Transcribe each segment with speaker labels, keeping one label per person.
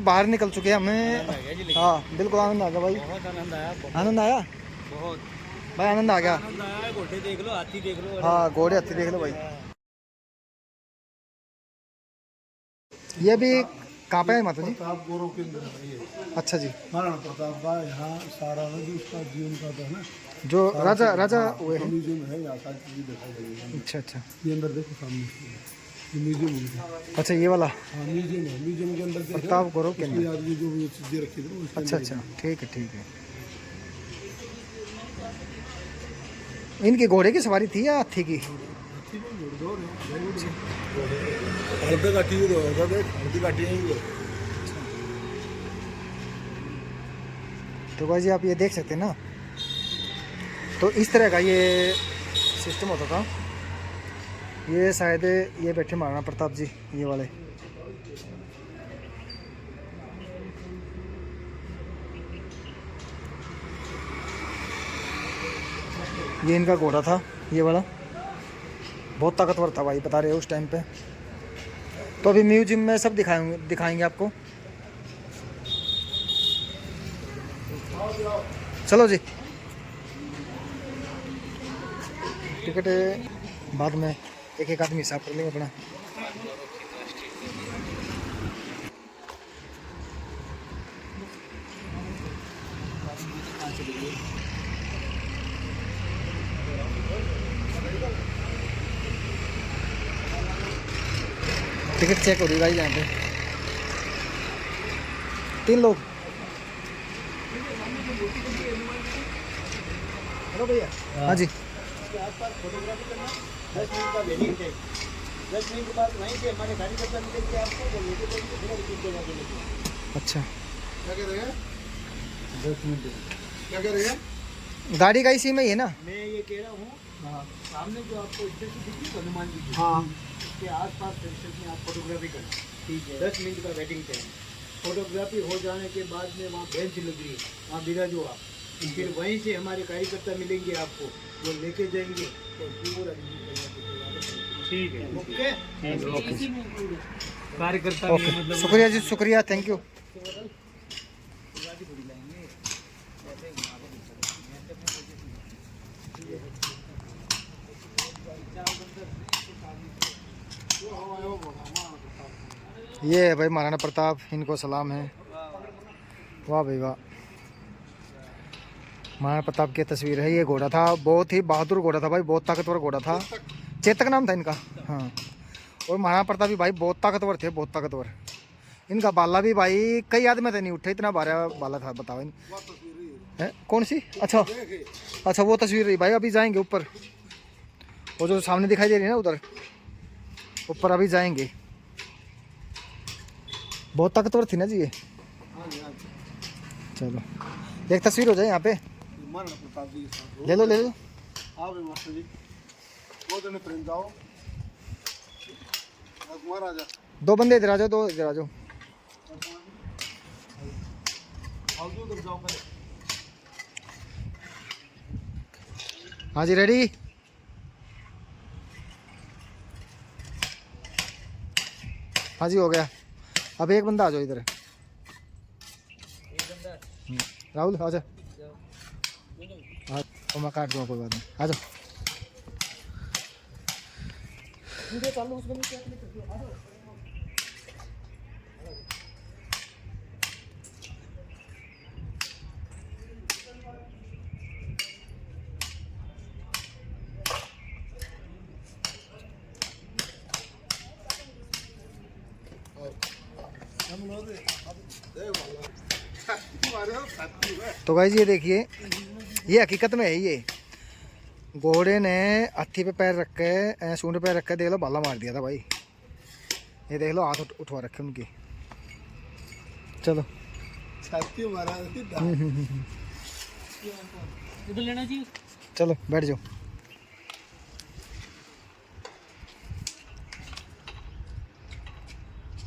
Speaker 1: बाहर निकल चुके हैं हमें। हाँ बिल्कुल आनंद आ गया भाई,
Speaker 2: बहुत आनंद आया,
Speaker 1: आनंद आया
Speaker 2: बहुत
Speaker 1: भाई, आनंद आ गया।
Speaker 2: आनंद आया। घोड़े देख लो, हाथी देख लो।
Speaker 1: हाँ घोड़े हाथी देख लो भाई। ये भी कहाँ पे है माता जी?
Speaker 3: प्रताप गौरव केंद्र है ये।
Speaker 1: अच्छा जी।
Speaker 3: महाराणा प्रताप का यहाँ सारा जो उसका जीवन का था ना,
Speaker 1: जो राजा राजा हुए हैं।
Speaker 3: म्यूजियम है, यहाँ सारी चीजें दिखाई जाएगी।
Speaker 1: अच्छा अच्छा,
Speaker 3: ये अंदर देखो सामने ये म्यूजियम है।
Speaker 1: अच्छा ये वाला
Speaker 3: हाँ म्यूजियम है, म्यूजियम के अंदर देखो
Speaker 1: प्रताप गौरव केंद्र।
Speaker 3: याद में जो ये चीजें रखी थी उसके
Speaker 1: अच्छा
Speaker 3: अंदर
Speaker 1: अच्छा, ठीक है ठीक है। इनके घोड़े की सवारी थी या हाथी की?
Speaker 3: हल्दी काटी हुई हल्दी काटी हुई।
Speaker 1: तो भाई जी आप ये देख सकते हैं ना, तो इस तरह का ये सिस्टम होता था। ये शायद ये बैठे महाराणा प्रताप जी, ये वाले। ये इनका घोड़ा था ये वाला, बहुत ताकतवर था भाई, बता रहे हो उस टाइम पे। तो अभी म्यूजियम में सब दिखाएंगे आपको। चलो जी, टिकट बाद में एक एक आदमी हिसाब कर लेंगे अपना। टिकट चेक हो रही भाई यहाँ पे, 3 लोग। हेलो भैया। हाँ जी।
Speaker 2: इसके आसपास फोटोग्राफी करना, 10 मिनट का वेटिंग टाइम। 10 मिनट के बाद वहीं से हमारे कार्यकर्ता मिलेंगे आपको, वो लेके जाएंगे, फिर रिसीव करवा के लेके।
Speaker 1: अच्छा
Speaker 3: क्या कह रहे हैं? 10 मिनट क्या कह रहे हैं?
Speaker 1: गाड़ी का इसी में ही है ना?
Speaker 2: मैं ये कह रहा हूँ, सामने जो आपको स्टेचू दिखी हनुमान जी की,
Speaker 3: हाँ
Speaker 2: उसके आसपास परिसर में आप फोटोग्राफी करें। ठीक है, 10 मिनट का वेटिंग टाइम। फोटोग्राफी हो जाने के बाद में वहाँ बेंच लग रही है, वहाँ बिराजो आप। फिर वहीं से हमारे कार्यकर्ता मिलेंगे आपको, वो लेके जाएंगे तो पूरा ठीक है। ओके कार्यकर्ता
Speaker 1: ओके, शुक्रिया जी, शुक्रिया, थैंक यू। ये है भाई महाराणा प्रताप, इनको सलाम है। वाह भाई वाह, महाराणा प्रताप की तस्वीर है। ये घोड़ा था, बहुत ही बहादुर घोड़ा था भाई, बहुत ताकतवर घोड़ा था। चेतक नाम था इनका। हाँ, और महाराणा प्रताप भी भाई बहुत ताकतवर थे, बहुत ताकतवर। इनका बाला भी भाई कई आदमी थे नहीं उठे, इतना भारा बाला था, बताओ इन है कौन सी? अच्छा अच्छा, वो तस्वीर रही भाई। अभी जाएंगे ऊपर, वो जो सामने दिखाई दे रही है ना, उधर ऊपर अभी जाएंगे। बहुत ताकतवर थी ना जी ये। चलो एक तस्वीर हो जाए यहाँ पे,
Speaker 3: महाराणा प्रताप जी के साथ
Speaker 1: ले लो ले लो।
Speaker 3: आओ भाई मास्टर जी, दो जने फ्रेंड जाओ। महाराजा
Speaker 1: 2 बंदे इधर आ जाओ, 2 इधर आ जाओ।
Speaker 3: आओ दो उधर जाओ पहले।
Speaker 1: हाँ जी रेडी। हाँ जी हो गया। अब एक बंदा आ जाओ इधर। राहुल आ जा। हाँ तो मैं काट दूँगा, कोई बात नहीं, आ जाओ। तो गाइस ये देखिए, ये हकीकत में है। ये घोड़े ने हाथी पे पैर रख के, सूंड पे रख के, देख लो भाला मार दिया था भाई। ये देख लो हाथ उठवा रखे उनके। चलो
Speaker 3: छाती मारा
Speaker 2: इधर लेना जी।
Speaker 1: चलो बैठ जाओ।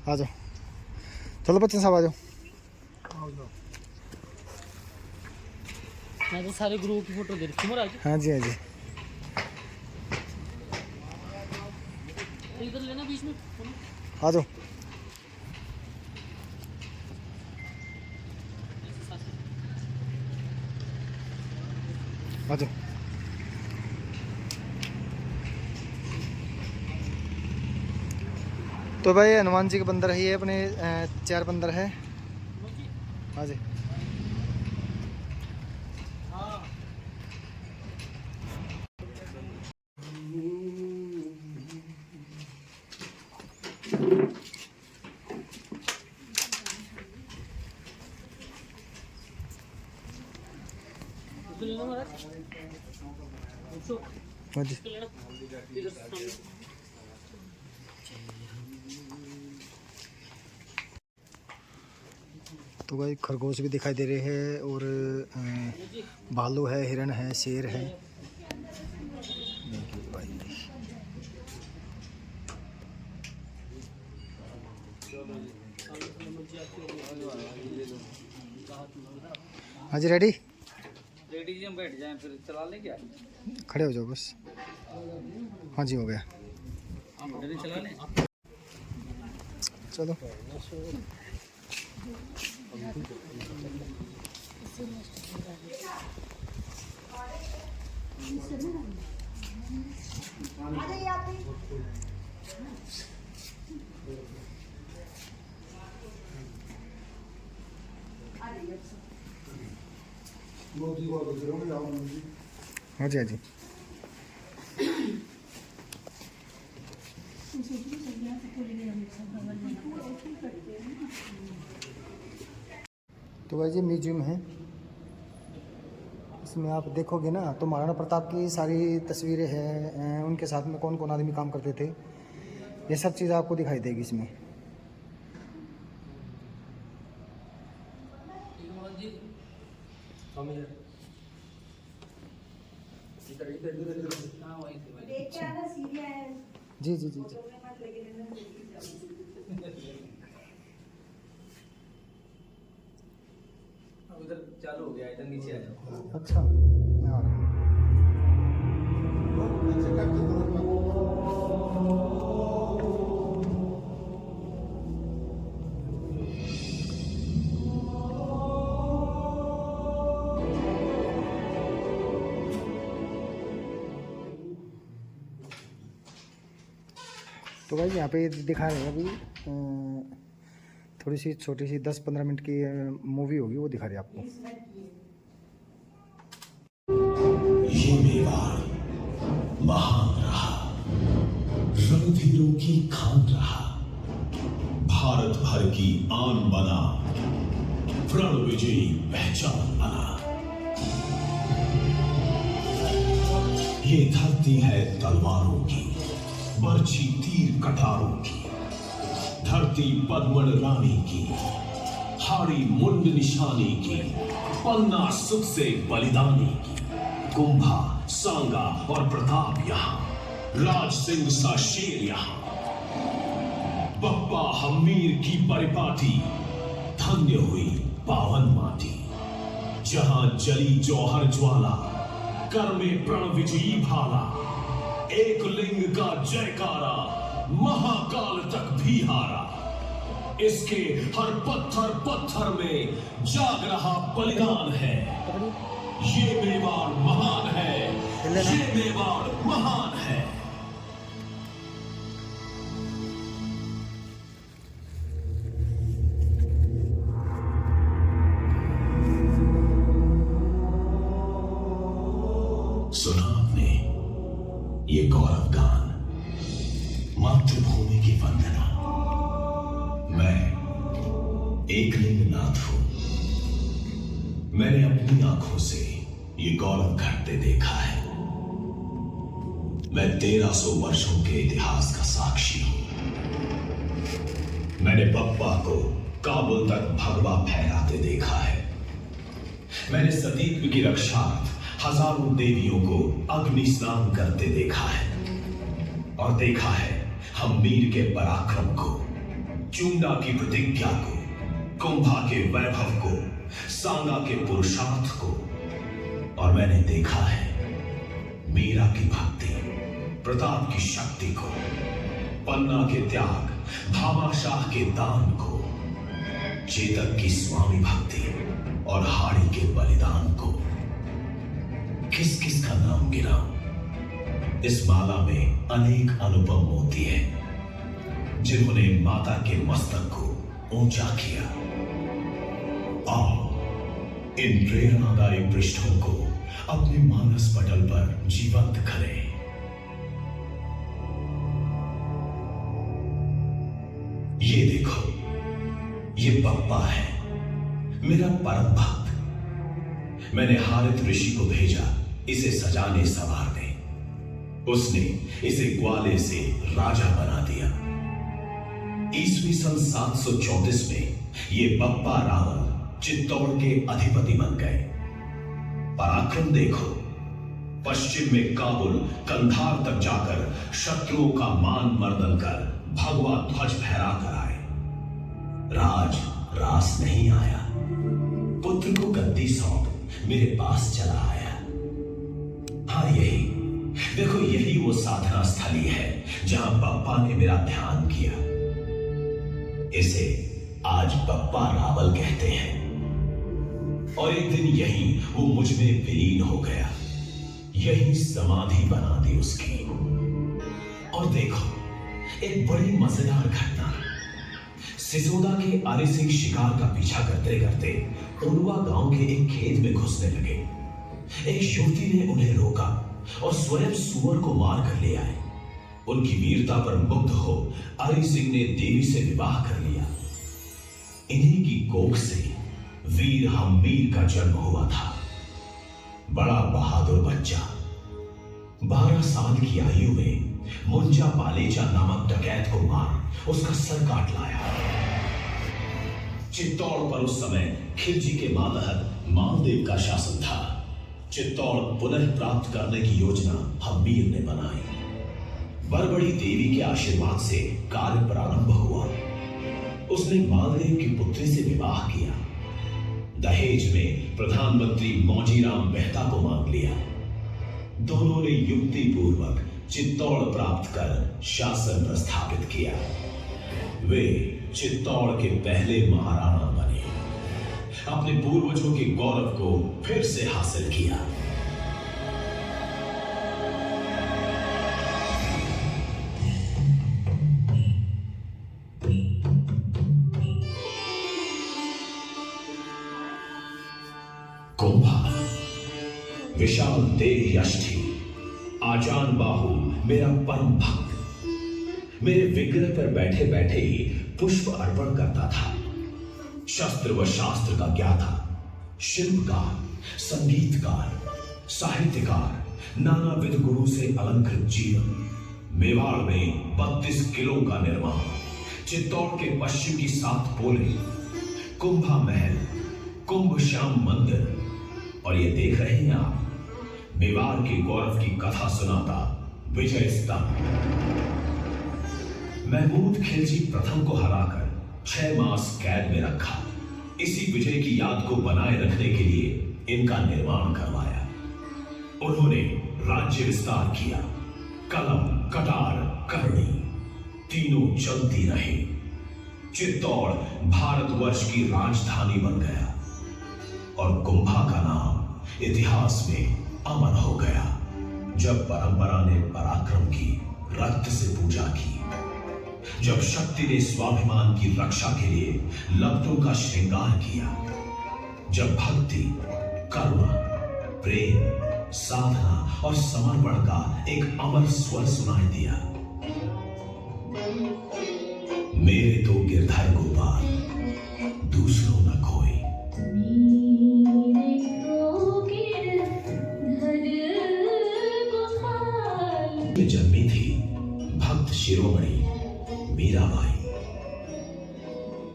Speaker 1: आ जाओ, चलो बच्चन साहब आ जाओ।
Speaker 2: मैं तो सारे ग्रुप की फोटो दे रही हूँ।
Speaker 1: हाँ जी हाँ जी,
Speaker 2: इधर लेना बीच में।
Speaker 1: आ जाओ। आ जाओ। तो भाई हनुमान जी के बंदर है ये अपने 4 बंदर है। हाँ जी। हाँ जी। तो भाई खरगोश भी दिखाई दे रहे हैं और भालू है, हिरण है, शेर है। देखिए भाई हाँ जी रेडी
Speaker 4: जी, हम बैठ जाएं फिर चला लें क्या?
Speaker 1: खड़े हो जाओ बस। हाँ जी हो गया।
Speaker 4: चला लें।
Speaker 1: चलो हाँ जी हाँ जी। तो भाई जी म्यूजियम है, इसमें आप देखोगे ना तो महाराणा प्रताप की सारी तस्वीरें हैं, उनके साथ में कौन कौन आदमी काम करते थे, ये सब चीज़ आपको दिखाई देगी इसमें। जी जी जी जी।
Speaker 4: उधर चालू हो गया, इधर नीचे आ जाओ।
Speaker 1: अच्छा मैं आ रहा हूँ। तो भाई यहाँ पे दिखा रहे हैं अभी थोड़ी सी छोटी सी 10-15 मिनट की मूवी होगी, वो दिखा रहे हैं आपको।
Speaker 5: ये मेवाड़ महान रहा, रणधीरों की खान रहा, भारत भर की आन बना, प्रण विजयी पहचान बना। ये धरती है तलवारों की, बर्छी तीर कटारों की, धरती पद्मन रानी की, हाड़ी मुंड निशानी की, पन्ना सुख से बलिदानी की। कुंभा, सांगा और प्रताप यहाँ, राज सिंह सा शेर यहाँ, बप्पा हमीर की परिपाटी, धन्य हुई पावन माटी। जहां जली जौहर ज्वाला, कर में प्रण विजयी भाला, एक लिंग का जयकारा, महाकाल तक भी हारा। इसके हर पत्थर पत्थर में जाग रहा बलिदान है। ये मेवाड़ महान है, ये मेवाड़ महान है। सुना आपने ये गौरव गान, मातृभूमि की वंदना। मैं एकलिंग नाथ हूं। मैंने अपनी आंखों से ये गौरव घटते देखा है। मैं 1300 वर्षों के इतिहास का साक्षी हूं। मैंने बप्पा को काबुल तक भगवा फहराते देखा है। मैंने सतीत्व की रक्षार्थ हजारों देवियों को अग्नि स्नान करते देखा है। और देखा है हमीर के पराक्रम को, चूंडा की प्रतिज्ञा को, कुंभा के वैभव को, सांगा के पुरुषार्थ को। और मैंने देखा है मीरा की भक्ति, प्रताप की शक्ति को, पन्ना के त्याग, भामाशाह के दान को, चेतक की स्वामी भक्ति और हाड़ी के बलिदान को। किस किस का नाम गिनाऊं। इस माला में अनेक अनुपम मोती हैं जिन्होंने माता के मस्तक को ऊंचा किया। आओ इन प्रेरणादायी पृष्ठों को अपने मानस पटल पर जीवंत करें। ये देखो, ये बप्पा है, मेरा परम भक्त। मैंने हारित ऋषि को भेजा इसे सजाने संवारने। उसने इसे ग्वाले से राजा बना दिया। ईस्वी सन 734 में ये बप्पा रावल चित्तौड़ के अधिपति बन गए। पराक्रम देखो, पश्चिम में काबुल कंधार तक जाकर शत्रुओं का मान मर्दन कर भगवा ध्वज फहरा कर आए। राज रास नहीं आया, पुत्र को गद्दी सौंप मेरे पास चला आया। हाँ, यही देखो, यही वो साधना स्थली है जहां बप्पा ने मेरा ध्यान किया। इसे आज बप्पा रावल कहते हैं। और एक दिन यही वो मुझ में विलीन हो गया, यही समाधि बना दी उसकी। और देखो, एक बड़ी मजेदार घटना। सिसोदा के आरे से शिकार का पीछा करते करते उड़वा गांव के एक खेत में घुसने लगे। एक युवती ने उन्हें रोका और स्वयं सुअर को मार कर ले आए। उनकी वीरता पर मुग्ध हो अरि सिंह ने देवी से विवाह कर लिया। इन्हीं की कोख से वीर हम्मीर का जन्म हुआ था। बड़ा बहादुर बच्चा 12 साल की आयु में मुंजा पालेचा नामक डकैत को मार उसका सर काट लाया। चित्तौड़ पर उस समय खिलजी के मातहत मालदेव का शासन था। चित्तौड़ पुनः प्राप्त करने की योजना हम्मीर ने बनाई। बरबड़ी देवी के आशीर्वाद से कार्य प्रारंभ हुआ। उसने मालदेव की पुत्री से विवाह किया। दहेज में प्रधानमंत्री मौजीराम मेहता को मांग लिया। दोनों ने युक्ति पूर्वक चित्तौड़ प्राप्त कर शासन प्रस्थापित किया। वे चित्तौड़ के पहले महाराणा बने। अपने पूर्वजों के गौरव को फिर से हासिल किया। कुंभा विशाल देह यष्टि, आजान बाहु, मेरा परम भक्त मेरे विग्रह पर बैठे बैठे ही पुष्प अर्पण करता था। शस्त्र व शास्त्र का ज्ञाता, शिल्पकार, संगीतकार, साहित्यकार, नानाविध गुणों से अलंकृत जीवन। मेवाड़ में 32 किलों का निर्माण, चित्तौड़ के पश्चिम की 7 पोलें, कुंभा महल, कुंभ श्याम मंदिर, और ये देख रहे हैं आप, मेवाड़ के गौरव की कथा सुनाता विजय स्तंभ। महमूद खिलजी प्रथम को हराकर 6 मास कैद में रखा। इसी विजय की याद को बनाए रखने के लिए इनका निर्माण करवाया। उन्होंने राज्य विस्तार किया। कलम, कटार, करणी तीनों चलती रही। चित्तौड़ भारतवर्ष की राजधानी बन गया और कुंभा का नाम इतिहास में अमर हो गया। जब परंपरा ने पराक्रम की, रक्त से पूजा की, जब शक्ति ने स्वाभिमान की रक्षा के लिए लब्धों का श्रृंगार किया, जब भक्ति, करुणा, प्रेम, साधना और समर्पण का एक अमर स्वर सुनाई दिया। मेरे तो गिरधर गोपाल, दूसरों न कोई। में जन्मी थी भक्त शिरोमणि मीराबाई।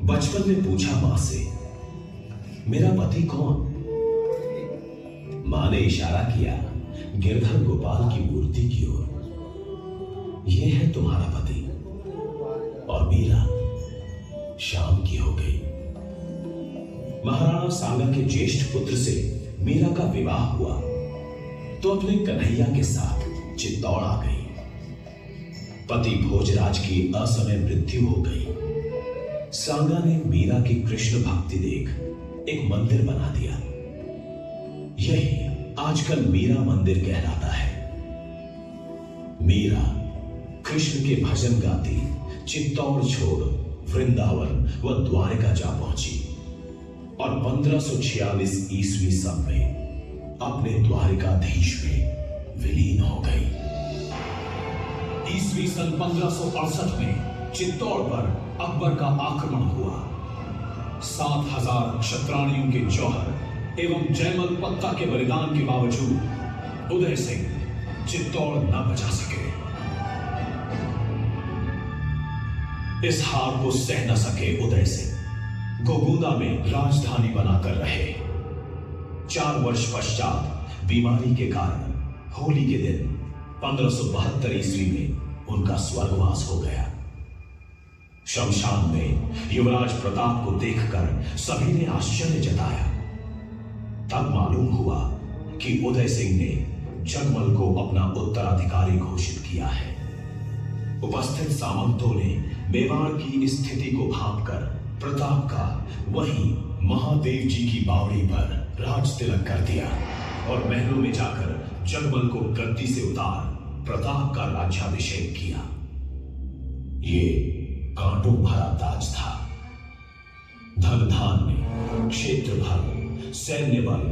Speaker 5: बचपन में पूछा मां से, मेरा पति कौन? मां ने इशारा किया गिरधर गोपाल की मूर्ति की ओर। यह है तुम्हारा पति। और मीरा शाम की हो गई। महाराणा सांगा के ज्येष्ठ पुत्र से मीरा का विवाह हुआ तो अपने कन्हैया के साथ चित्तौड़ आ गई। पति भोजराज की असमय मृत्यु हो गई। सांगा ने मीरा की कृष्ण भक्ति देख एक मंदिर बना दिया। यही आजकल मीरा मंदिर कहलाता है। मीरा कृष्ण के भजन गाती चित्तौड़ छोड़ वृंदावन व द्वारका जा पहुंची और 1546 ईस्वी सन में अपने द्वारिकाधीश में विलीन हो गई। ईस्वी सन 1568 में चित्तौड़ पर अकबर का आक्रमण हुआ। 7000 क्षत्राणियों के जौहर एवं जयमल पत्ता के बलिदान के बावजूद उदय सिंह चित्तौड़ न बचा सके। इस हार को सह न सके उदय सिंह गोगुंदा में राजधानी बनाकर रहे। 4 वर्ष पश्चात बीमारी के कारण होली के दिन 1572 ईस्वी में उनका स्वर्गवास हो गया। शमशान में युवराज प्रताप को देखकर सभी ने आश्चर्य जताया। तब मालूम हुआ कि उदय सिंह ने जगमल को अपना उत्तराधिकारी घोषित किया है। उपस्थित सामंतों ने मेवाड़ की स्थिति को भांपकर प्रताप का वहीं महादेव जी की बावड़ी पर राज तिलक कर दिया और महलों में जाकर जगमल को गद्दी से उतार प्रताप का राज्याभिषेक किया। ये कांटों भरा ताज था। धन धान्य, क्षेत्र भर, सैन्य बल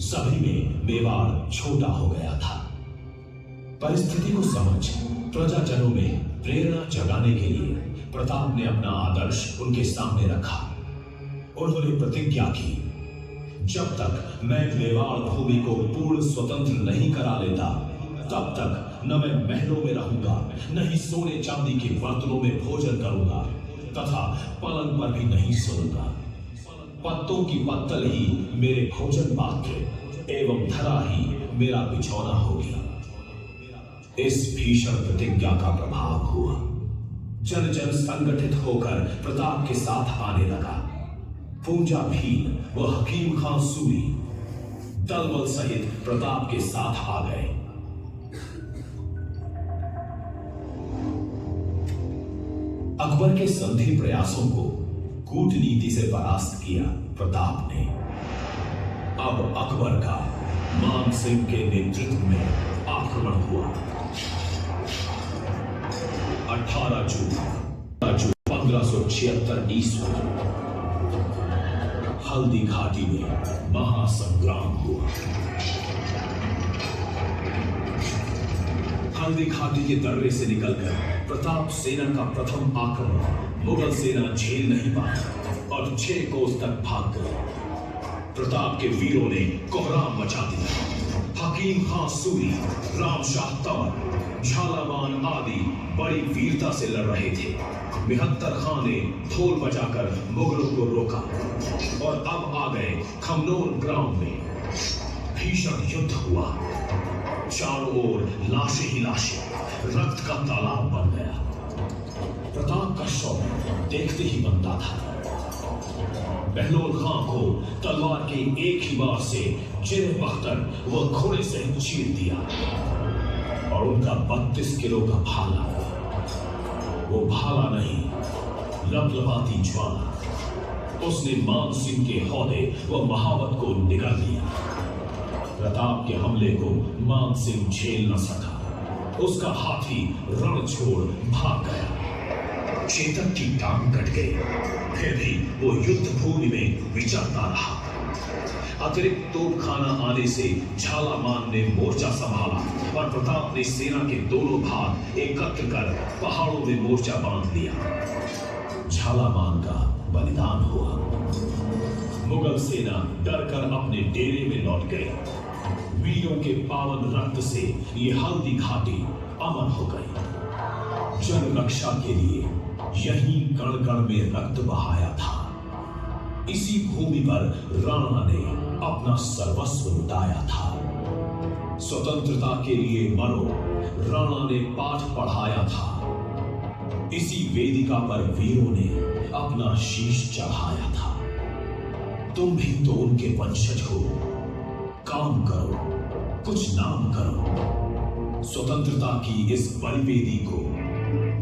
Speaker 5: सभी में मेवाड़ छोटा हो गया था। परिस्थिति को समझ प्रजाजनों में प्रेरणा जगाने के लिए प्रताप ने अपना आदर्श उनके सामने रखा। उन्होंने प्रतिज्ञा की, जब तक मैं मेवाड़ भूमि को पूर्ण स्वतंत्र नहीं करा लेता तब तक न मैं महलों में रहूंगा, न ही सोने चांदी के बर्तनों में भोजन करूंगा तथा पलंग पर भी नहीं सोऊंगा। पत्तों की पत्तल ही मेरे भोजन पात्र एवं धरा ही मेरा बिछौना होगी। इस भीषण प्रतिज्ञा का प्रभाव हुआ। जन जन संगठित होकर प्रताप के साथ आने लगा। पूंजा भील व हकीम खां सूरी दलबल सहित प्रताप के साथ आ गए। अकबर के संधि प्रयासों को कूटनीति से परास्त किया प्रताप ने। अब अकबर का मान सिंह के नेतृत्व में आक्रमण हुआ। 18 जून 1576 ईस्वी हल्दी घाटी में महासंग्राम हुआ। हल्दी घाटी के दर्रे से निकलकर प्रताप सेना का प्रथम आक्रमण मुगल सेना झेल नहीं पाई और 6 कोस तक भाग गई। प्रताप के वीरों ने कोहराम मचा दिया। हकीम खां सूरी, रामशाह तंवर, झालावान आदि बड़ी वीरता से लड़ रहे थे। मिहत्तर खां ने ढोल बजाकर मुगलों को रोका और अब आ गए खमनोर ग्राउंड में। भीषण युद्ध हुआ। चारों ओर लाशें ही लाशें, रक्त का तालाब बन गया। प्रताप का शव देखते ही बनता था। बहलोल खां को तलवार के एक ही बार से चिरे बख्तर व घोड़े से चीर दिया और उनका 32 किलो का भाला, वो भाला नहीं लपलपाती ज्वाला, उसने मान सिंह के हौदे व महावत को निगल लिया। प्रताप के हमले को मान सिंह झेल न सका। उसका हाथी रण छोड़ भाग गया। चेतक की टांग कट गई, फिर भी वो युद्ध भूमि में विचरता रहा। अतिरिक्त तोपखाना आने से झालामान ने मोर्चा संभाला और प्रताप ने सेना के दोनों भाग एकत्र कर पहाड़ों में मोर्चा बांध लिया। झालामान का बलिदान हुआ। मुगल सेना डरकर अपने डेरे में लौट गई। वीरों के पावन रक्त से ये हल्दी घाटी अमर हो गई। जन रक्षा के लिए यही कण कण में रक्त बहाया था। इसी भूमि पर राणा ने अपना सर्वस्व लुटाया था। स्वतंत्रता के लिए मरो, राणा ने पाठ पढ़ाया था। इसी वेदिका पर वीरों ने अपना शीश चढ़ाया था। तुम भी तो उनके वंशज हो। काम करो, कुछ नाम करो। स्वतंत्रता की इस बलिवेदी को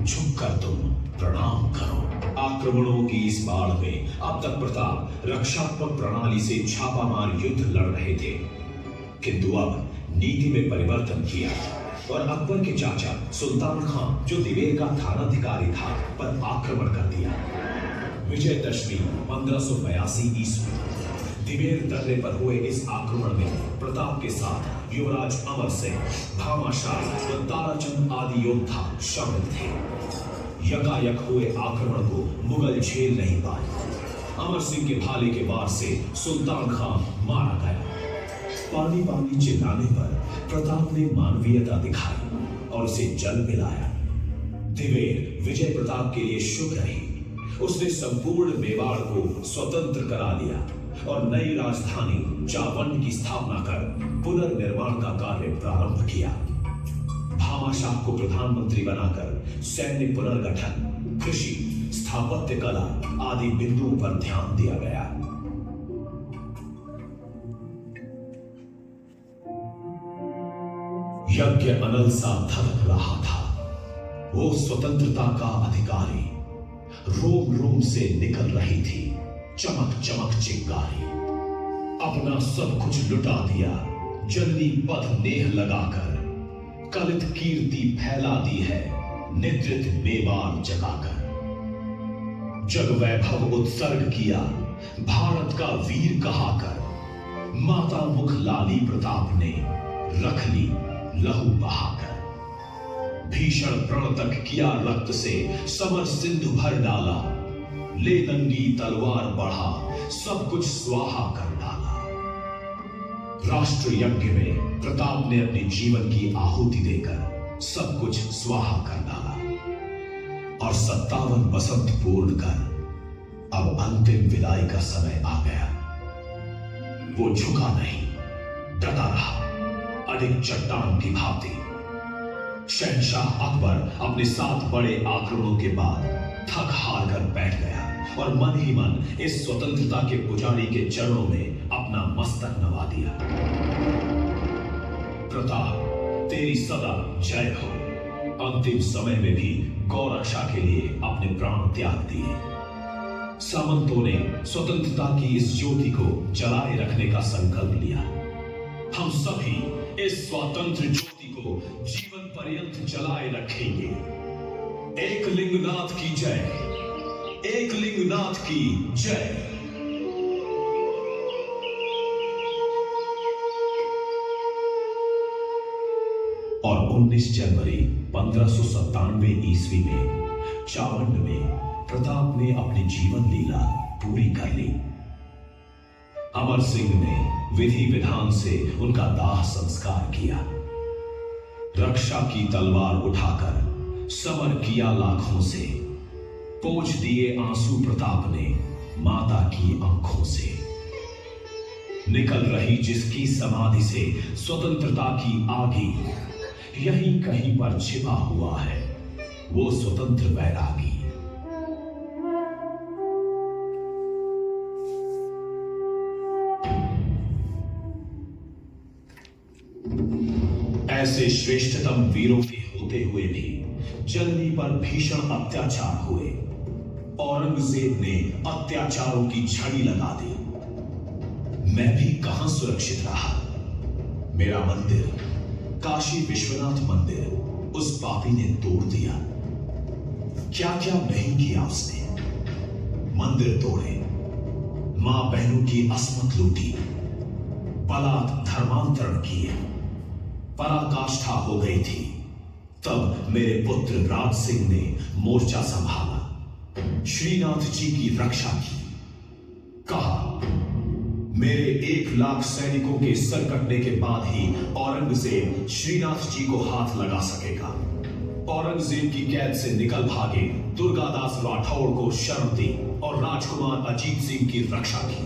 Speaker 5: झुककर तुम प्रणाम करो। आक्रमणों की इस बाढ़ में अब तक प्रताप रक्षात्मक प्रणाली से छापामार युद्ध लड़ रहे थे। किंतु अब नीति में परिवर्तन किया और अकबर के चाचा सुल्तान खान, जो दिवेर का थानाधिकारी था, पर आक्रमण कर दिया। विजयदशमी 1582 ईस्वी। दिवेर दर्रे पर हुए इस आक्रमण में प्रताप के साथ युवराज अमर सिंह, भामाशाह व ताराचंद आदि योद्धा शामिल थे। यकायक हुए आक्रमण को मुगल झेल नहीं पाए। अमर सिंह के भाले के वार से सुल्तान खान मारा गया। पानी पानी चिल्लाने पर प्रताप ने मानवीयता दिखाई और उसे जल पिलाया। दिवेर विजय प्रताप के लिए शुभ रही। उसने संपूर्ण मेवाड़ को स्वतंत्र करा दिया और नई राजधानी जावंड की स्थापना कर पुनर्निर्माण का कार्य प्रारंभ किया। भामाशाह को प्रधानमंत्री बनाकर सैन्य पुनर्गठन, कृषि, स्थापत्य कला आदि बिंदुओं पर ध्यान दिया गया। यज्ञ अनल सा धड़क रहा था। वो स्वतंत्रता का अधिकारी। रोम रोम से निकल रही थी चमक चमक चिंगारी। अपना सब कुछ लुटा दिया जननी पद नेह लगाकर। कलित कीर्ति फैला दी है निद्रित मेवाड़ जगाकर। जग वैभव उत्सर्ग किया भारत का वीर कहाकर। माता मुख लाली प्रताप ने रख ली लहू बहाकर। भीषण प्रण तक किया रक्त से समर सिंधु भर डाला। ले नंगी तलवार बढ़ा सब कुछ स्वाहा कर डाला। राष्ट्र यज्ञ में प्रताप ने अपने जीवन की आहुति देकर सब कुछ स्वाहा कर डाला और 57 बसंत पूर्ण कर अब अंतिम विदाई का समय आ गया। वो झुका नहीं, डटा रहा अडिग चट्टान की भांति। शहंशाह अकबर अपने 7 बड़े आक्रमणों के बाद थक हार कर बैठ गया और मन ही मन इस स्वतंत्रता के पुजारी के चरणों में अपना मस्तक नवा दिया। प्रताप, तेरी सदा जय हो। अंतिम समय में भी गौरक्षा के लिए अपने प्राण त्याग दिए। सामंतों ने स्वतंत्रता की इस ज्योति को जलाए रखने का संकल्प लिया। हम सभी इस स्वतंत्र ज्योति को जीवन पर्यंत जलाए रखेंगे। एक लिंगनाथ की जय, एक लिंगनाथ की जय। और 19 जनवरी 1597 ईस्वी में जावंड में प्रताप ने अपनी जीवन लीला पूरी कर ली। अमर सिंह ने विधि विधान से उनका दाह संस्कार किया। रक्षा की तलवार उठाकर समर किया लाखों से। पोंछ दिए आंसू प्रताप ने माता की आंखों से। निकल रही जिसकी समाधि से स्वतंत्रता की आगी, यहीं कहीं पर छिपा हुआ है वो स्वतंत्र वैरागी। ऐसे श्रेष्ठतम वीरों के होते हुए भी जननी पर भीषण अत्याचार हुए। औरंगजेब ने अत्याचारों की झड़ी लगा दी। मैं भी कहां सुरक्षित रहा। मेरा मंदिर, काशी विश्वनाथ मंदिर, उस पापी ने तोड़ दिया। क्या क्या नहीं किया उसने। मंदिर तोड़े, मां बहनों की अस्मत लूटी, बलात् धर्मांतरण किए। पराकाष्ठा हो गई थी। तब मेरे पुत्र राज सिंह ने मोर्चा संभाला, श्रीनाथ जी की रक्षा की। कहा, मेरे 1 लाख सैनिकों के सर कटने के बाद ही औरंगजेब श्रीनाथ जी को हाथ लगा सकेगा। औरंगजेब की कैद से निकल भागे दुर्गादास राठौड़ को शरण दी और राजकुमार अजीत सिंह की रक्षा की।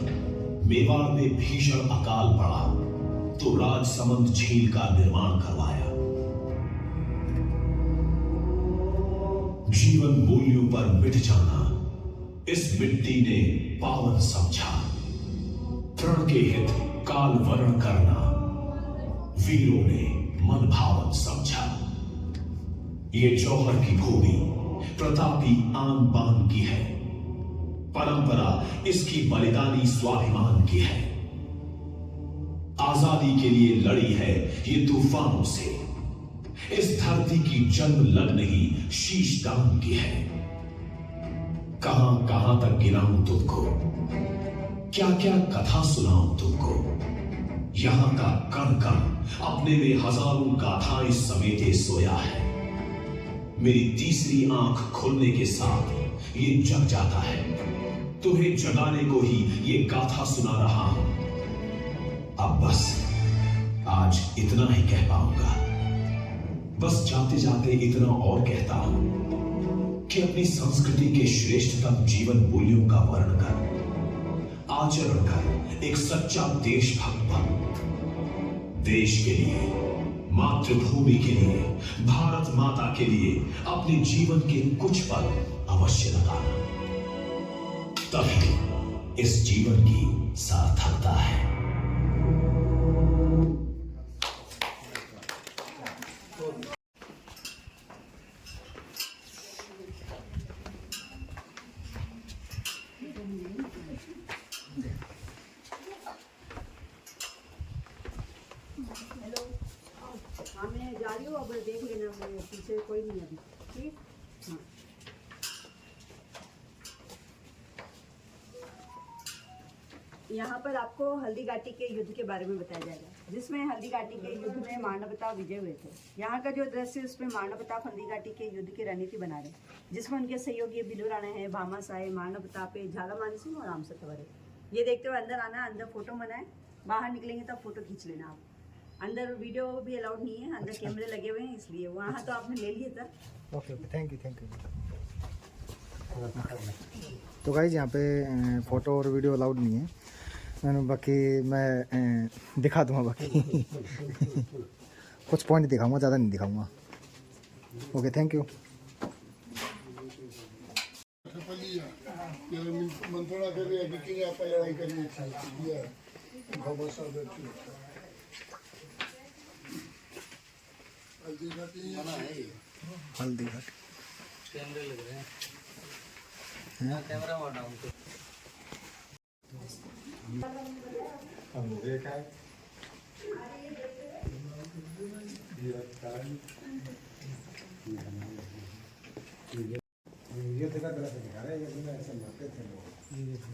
Speaker 5: मेवाड़ में भीषण अकाल पड़ा तो राजसमंद झील का निर्माण करवाया। जीवन मूल्यों पर मिट जाना इस मिट्टी ने पावन समझा। प्रण के हित काल वर्ण करना वीरों ने मन भावन समझा। ये जौहर की भूमि प्रतापी आन बान की है। परंपरा इसकी बलिदानी स्वाभिमान की है। आजादी के लिए लड़ी है ये तूफानों से। इस धरती की जंग लग नहीं शीश दान की है। कहां कहां तक गिनाऊं तुमको, क्या क्या कथा सुनाऊं तुमको। यहां का कण कण अपने में हजारों गाथाएं समेटे सोया है। मेरी तीसरी आंख खुलने के साथ ये जग जाता है। तुम्हें जगाने को ही ये गाथा सुना रहा हूं। अब बस आज इतना ही कह पाऊंगा। बस जाते जाते इतना और कहता हूं कि अपनी संस्कृति के श्रेष्ठतम जीवन मूल्यों का वर्णन कर, आचरण कर एक सच्चा देशभक्त बन। देश के लिए, मातृभूमि के लिए, भारत माता के लिए अपने जीवन के कुछ पल अवश्य लगाना। तभी इस जीवन की सार्थकता है।
Speaker 6: हाँ मैं जा रही हूँ, अब देख लेना, मेरे पीछे कोई नहीं अभी। ठीक। हाँ यहाँ पर आपको हल्दी घाटी के युद्ध के बारे में बताया जाएगा, जिसमें हल्दी घाटी के युद्ध में मानव प्रताप विजय हुए थे। यहाँ का जो दृश्य है उसमें मानव प्रताप हल्दी घाटी के युद्ध की रणनीति बना रहे, जिसमें उनके सहयोगी बिलू राणा है, भामाशाह है, मानव प्रताप है, झाला मान सिंह और राम सतवर है। ये देखते हुए अंदर आना, अंदर फोटो बनाए, बाहर निकलेंगे तब फोटो खींच लेना आप। अंदर वीडियो भी अलाउड नहीं है, अंदर कैमरे लगे हुए हैं, इसलिए वहाँ तो आपने ले लिए था।
Speaker 1: Okay okay, thank you thank you. तो गाइज यहाँ पे फ़ोटो और वीडियो अलाउड नहीं है, बाकी मैं दिखा दूँगा बाकी कुछ पॉइंट दिखाऊंगा, ज़्यादा नहीं दिखाऊंगा। Okay thank you.
Speaker 3: मंत्रणा कर रही है कि आप लड़ाई करनी चाहिए।
Speaker 1: हल्दी घाटी
Speaker 4: कैमरे लग रहे हैं, कैमरा मारना उनको।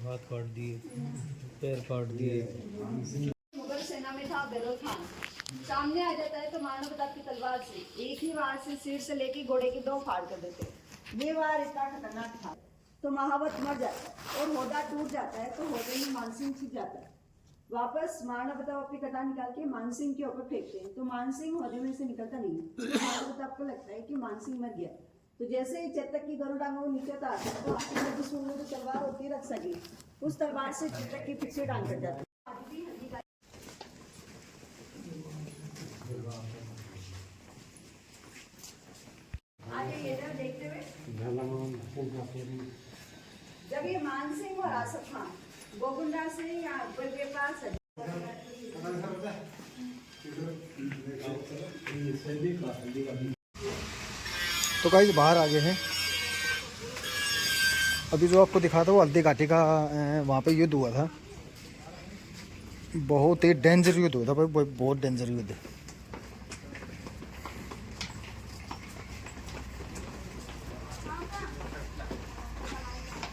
Speaker 4: हाथ काट दिए, पैर काट दिए।
Speaker 6: मुगल सेना में था बेरोल खान। सामने आ जाता है तो मानव प्रताप की तलवार से एक ही वार से सिर से लेके घोड़े के 2 फाड़ कर देते। ये वार इतना खतरनाक था तो महावत मर जाता है और होदा टूट जाता है, तो होदे में मानसिंह छिप जाता है। वापस मानव प्रताप अपनी कटा निकाल के मानसिंह के ऊपर फेंकते हैं, तो मानसिंह होदे में से निकलता नहीं है। मानव प्रताप को लगता है कि मानसिंह मर गया, तो जैसे ही चेतक की गरुड़ टांग वो नीचे आता है तो आपकी जिसमें जो तलवार होती है रख सकी, उस तलवार से चेतक की पीछे टांग कर जाती है। आगे ये देखते हुए जब ये मानसिंह और आसफ खान गोकुंडा से या अकबर के पास
Speaker 1: तो गाइस बाहर आ गए हैं। अभी जो आपको दिखा था वो हल्दी घाटी का वहाँ पे युद्ध हुआ था। बहुत ही डेंजर युद्ध हुआ था भाई, बहुत डेंजर युद्ध।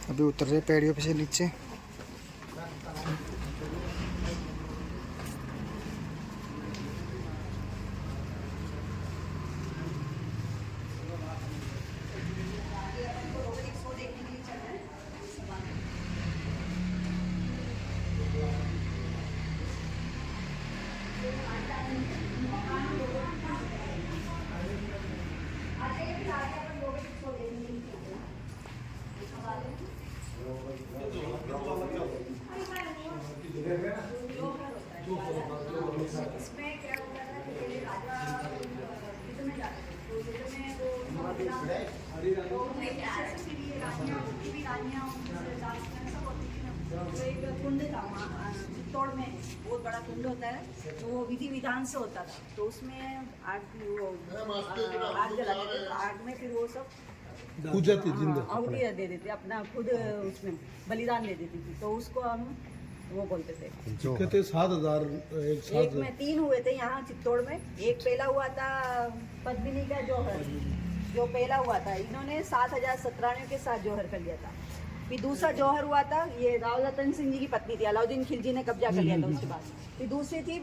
Speaker 1: अभी उतर रहे पेड़ियों पे से नीचे।
Speaker 6: इसमें क्या होता है कि पहले राजा युद्ध में जाते थे, तो युद्ध में वो रानियाँ सब होती थी ना, तो एक कुंड था वहाँ चित्तौड़ में, बहुत बड़ा कुंड होता है, तो वो विधि विधान से होता था। तो उसमें आग जलाते थे, तो आग में फिर वो सब आहुति दे देते, अपना खुद उसमें बलिदान दे देती थी। तो उसको हम वो बोलते थे।
Speaker 3: कहते 7,000 एक
Speaker 6: एक में 3 हुए थे यहाँ चित्तौड़ में। एक पहला हुआ था पद्मिनी का जौहर, जो पहला हुआ था, इन्होंने 7,097 के साथ जौहर कर लिया था। फिर दूसरा जौहर हुआ था, ये राव रतन सिंह जी की पत्नी थी, अलाउद्दीन खिलजी ने कब्जा कर लिया था उसके बाद। फिर दूसरी थी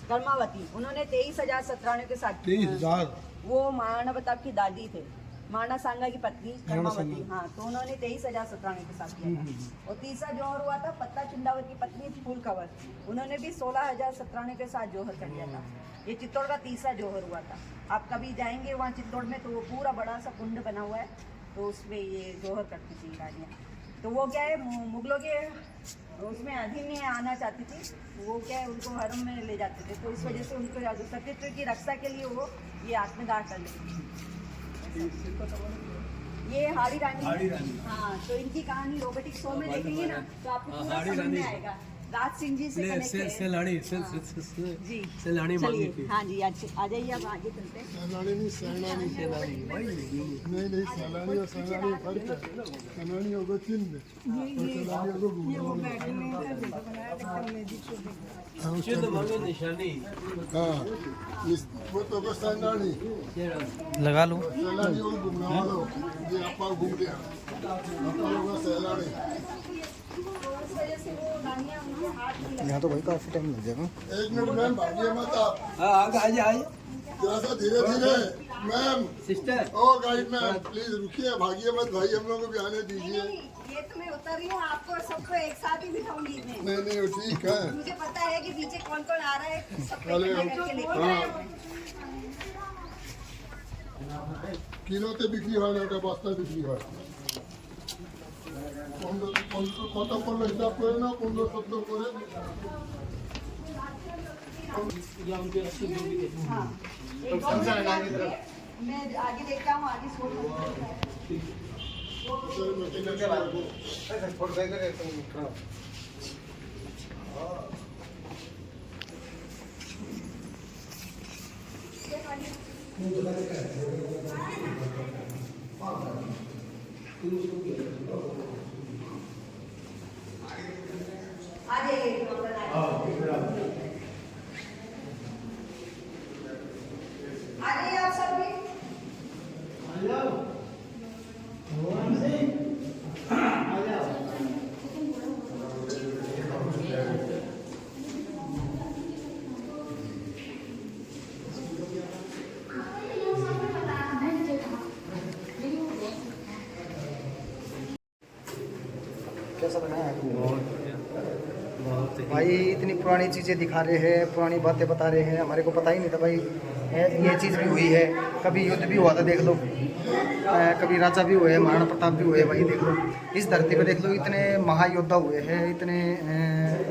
Speaker 6: कर्मावती, उन्होंने 23,097 के साथ।
Speaker 3: 23,000
Speaker 6: वो महाराणा प्रताप की दादी थे, महाराणा सांगा की पत्नी कर्मावती। हाँ, तो उन्होंने 23,097 के साथ किया था। और तीसरा जौहर हुआ था पत्ता चिंदावत की पत्नी फूल कंवर, उन्होंने भी 16,097 के साथ जौहर कर लिया था। ये चित्तौड़ का तीसरा जौहर हुआ था। आप कभी जाएंगे वहाँ चित्तौड़ में तो वो पूरा बड़ा सा कुंड बना हुआ है, तो उसमें ये जौहर करती थी रानियाँ। तो वो क्या है, मुगलों के उसमें अधीन में आना चाहती थी, वो क्या है उनको हरम में ले जाते थे, तो इस वजह से उनको सत्यत्व की रक्षा के लिए वो ये आत्मदाह कर लेती थी। ये हाड़ी रानी। हाँ, तो इनकी कहानी रोबोटिक शो में देखेंगे ना तो आपको पूरा समझ में आएगा। राज सिंह जी से कनेक्ट है। जी चलिए, हाँ जी, आ जाइए, आप आगे चलते हैं।
Speaker 3: सैलानी नहीं, सैलानी नहीं, सैलानी और सैलानी फर्क है। सैलानी होगा चिन्ह और सैलानी होगा
Speaker 4: निशानी।
Speaker 3: हाँ, वो तो होगा सैलानी
Speaker 1: लगा लो।
Speaker 3: सैलानी होगा घूमने वालों, ये आपा घूम गया, आपा होगा सैलानी।
Speaker 1: यहाँ तो भाई काफी टाइम लग जाएगा।
Speaker 3: 1 मिनट मैम, भागिए मत आप,
Speaker 4: आइए
Speaker 3: जरा सा धीरे धीरे मैम।
Speaker 4: सिस्टर।
Speaker 3: ओ गाइड मैम प्लीज रुकिए, भागिए मत भाई, हम लोगों को भी आने दीजिए।
Speaker 6: ये तो मैं उतर रही हूँ, आपको सबको एक साथ ही बिठाऊंगी मैं।
Speaker 3: नहीं वो ठीक है,
Speaker 6: मुझे पता है कि पीछे कौन कौन आ रहा है, सबको
Speaker 3: अरे,
Speaker 6: इकट्ठा करके लेके
Speaker 3: हाँ।
Speaker 6: आए हैं।
Speaker 3: কিলোতে বিক্রি হয় না, ওটা বস্তা বিক্রি হয়। কত পড়লো হিসাব করে না, 15-17 করে।
Speaker 6: हाँ, एक और मैं आगे देखता हूँ, आगे आ जाइए। आप सब भी
Speaker 1: कैसा लगा भाई? इतनी पुरानी चीज़ें दिखा रहे हैं, पुरानी बातें बता रहे हैं, हमारे को पता ही नहीं था भाई ये चीज़ भी हुई है। कभी युद्ध भी हुआ था देख लो, कभी राजा भी हुए, महाराणा प्रताप भी हुए भाई देख लो। इस धरती पर देख लो इतने महायोद्धा हुए हैं, इतने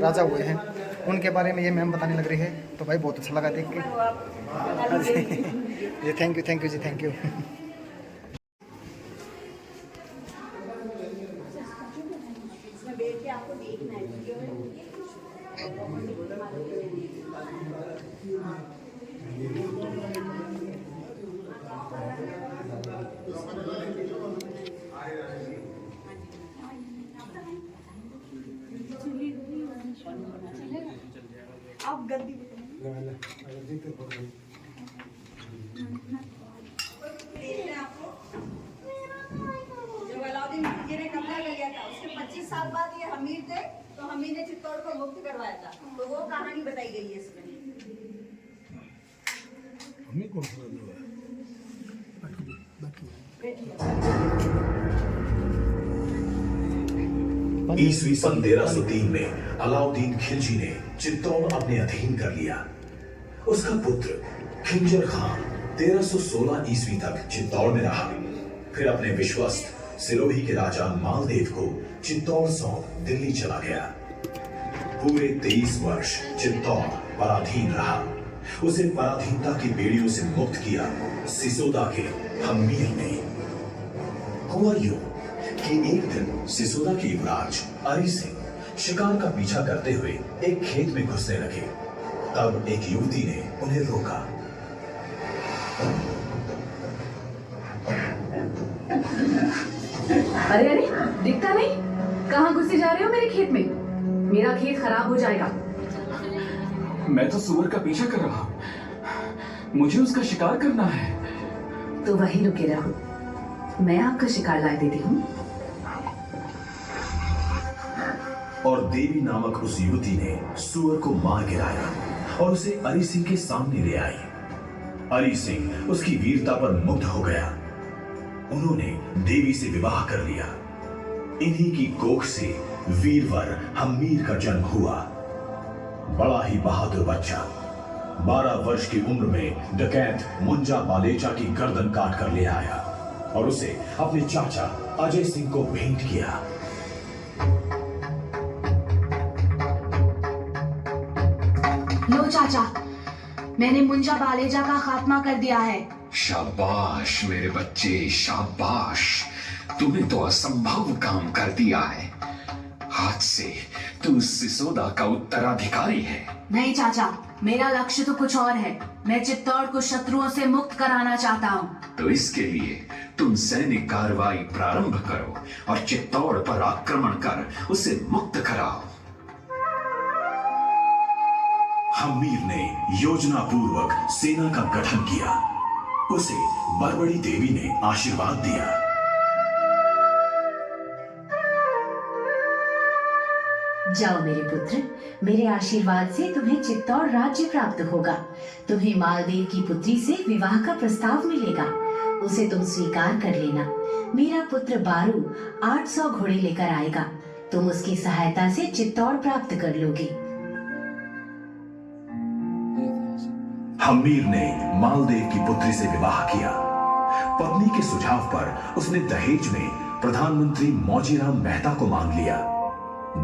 Speaker 1: राजा हुए हैं, उनके बारे में ये मैम बताने लग रही है। तो भाई बहुत अच्छा लगा देख के। जी थैंक यू जी, थैंक यू।
Speaker 6: बैठ के आपको देखना है वीडियो में। आप गलती जब अलाउद्दीन खिलजी ने कब्जा कर लिया था, उसके 25 साल बाद ये हमीर थे, तो हमीर ने चित्तौड़ को मुक्त करवाया था, तो वो कहानी बताई गई है इसमें।
Speaker 5: ईस्वी सन 1303 में अलाउद्दीन खिलजी ने चित्तौड़ अपने अधीन कर लिया। उसका पुत्र खिंजर खान 1316 ईस्वी तक चित्तौड़ में रहा, फिर अपने विश्वस्त सिरोही के राजा मालदेव को चित्तौड़ सौंप दिल्ली चला गया। पूरे 23 वर्ष चित्तौड़ पराधीन रहा। उसे पराधीनता की बेड़ियों से मुक्त किया सिसोदा के हमीर ने। हुआ यूं कि एक दिन सिसोदा के युवराज अरी सिंह शिकार का पीछा करते हुए एक खेत में घुसने लगे। तब एक युवती ने उन्हें रोका।
Speaker 7: अरे अरे, दिखता नहीं, कहाँ घुसे जा रहे हो मेरे खेत में? मेरा खेत खराब हो जाएगा।
Speaker 8: मैं तो सुअर का पीछा कर रहा हूँ, मुझे उसका शिकार करना है।
Speaker 7: तो वहीं रुके रहो, मैं आपका शिकार ला देती हूँ।
Speaker 5: और देवी नामक उस युवती ने सुअर को मार गिराया और उसे अरी सिंह के सामने ले आई। अरी सिंह उसकी वीरता पर मुग्ध हो गया। उन्होंने देवी से विवाह कर लिया। इन्हीं की कोख से वीरवर हम्मीर का जन्म हुआ। बड़ा ही बहादुर बच्चा 12 वर्ष की उम्र में डकैत मुंजा बालेचा की गर्दन काट कर ले आया और उसे अपने चाचा अजय सिंह को भेंट किया।
Speaker 7: लो चाचा, मैंने मुंजा बालेजा का खात्मा कर दिया है।
Speaker 9: शाबाश मेरे बच्चे, शाबाश। तूने तो असंभव काम कर दिया है। आज से तू सिसोदा का उत्तराधिकारी है।
Speaker 7: नहीं चाचा, मेरा लक्ष्य तो कुछ और है। मैं चित्तौड़ को शत्रुओं से मुक्त कराना चाहता हूँ।
Speaker 9: तो इसके लिए तुम सैनिक कार्रवाई प्रारंभ करो और चित्तौड़ पर आक्रमण कर उसे मुक्त कराओ।
Speaker 5: हम्मीर ने योजना पूर्वक सेना का गठन किया। उसे बरबड़ी देवी ने आशीर्वाद दिया।
Speaker 7: जाओ मेरे पुत्र, मेरे आशीर्वाद से तुम्हें चित्तौड़ राज्य प्राप्त होगा। तुम्हें मालदेव की पुत्री से विवाह का प्रस्ताव मिलेगा, उसे तुम स्वीकार कर लेना। मेरा पुत्र बारू 800 घोड़े लेकर आएगा। तुम उसकी सहायता से चित्तौड़ प्राप्त कर लोगे।
Speaker 5: हम्मीर ने मालदेव की पुत्री से विवाह किया। पत्नी के सुझाव पर उसने दहेज में प्रधानमंत्री मौजीराम मेहता को मांग लिया।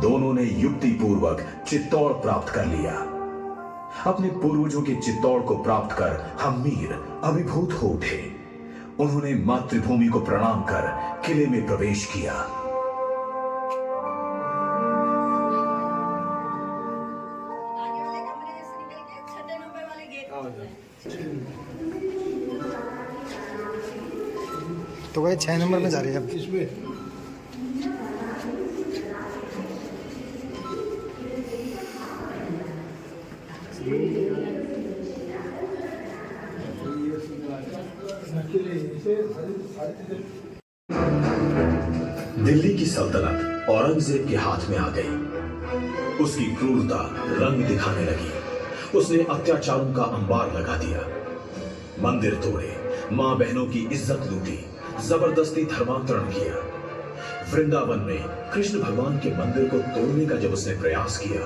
Speaker 5: दोनों ने युक्ति पूर्वक चित्तौड़ प्राप्त कर लिया। अपने पूर्वजों के चित्तौड़ को प्राप्त कर हम्मीर अभिभूत हो उठे। उन्होंने मातृभूमि को प्रणाम कर किले में प्रवेश किया।
Speaker 1: तो वही 6 नंबर में जा रही है अब।
Speaker 3: इसमें
Speaker 5: दिल्ली की सल्तनत औरंगजेब के हाथ में आ गई। उसकी क्रूरता रंग दिखाने लगी। उसने अत्याचारों का अंबार लगा दिया। मंदिर तोड़े, मां बहनों की इज्जत लूटी, जबरदस्ती धर्मांतरण किया। वृंदावन में कृष्ण भगवान के मंदिर को तोड़ने का जब उसने प्रयास किया,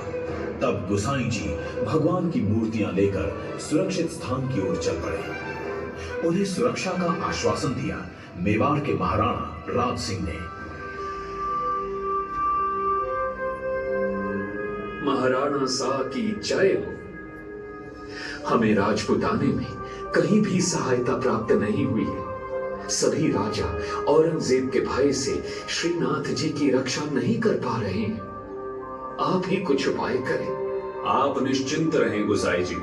Speaker 5: तब गोसाई जी भगवान की मूर्तियां लेकर सुरक्षित स्थान की ओर चल पड़े। उन्हें सुरक्षा का आश्वासन दिया मेवाड़ के महाराणा राज सिंह ने।
Speaker 9: महाराणा शाह की जय हो। हमें राजपुताने में कहीं भी सहायता प्राप्त नहीं हुई है। सभी राजा औरंगजेब के भय से श्रीनाथ जी की रक्षा नहीं कर पा रहे हैं। आप ही कुछ उपाय करें।
Speaker 10: आप निश्चिंत रहें गोसाई जी,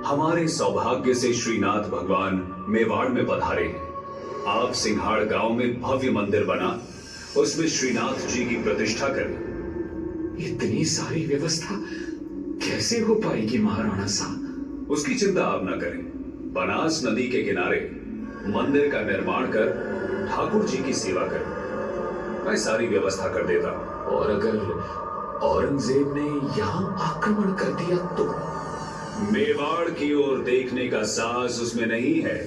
Speaker 10: हमारे सौभाग्य से श्रीनाथ भगवान मेवाड़ में पधारे हैं। आप सिंहाड़ गांव में भव्य मंदिर बना, उसमें श्रीनाथ जी की प्रतिष्ठा करें।
Speaker 9: इतनी सारी व्यवस्था कैसे हो पाएगी महाराणा साहब?
Speaker 10: उसकी चिंता आप न करें। बनास नदी के किनारे मंदिर का निर्माण कर ठाकुर जी की सेवा करें। मैं सारी व्यवस्था कर देता हूं।
Speaker 9: और अगर औरंगजेब ने यहां आक्रमण कर दिया तो?
Speaker 10: मेवाड़ की ओर देखने का साहस उसमें नहीं है।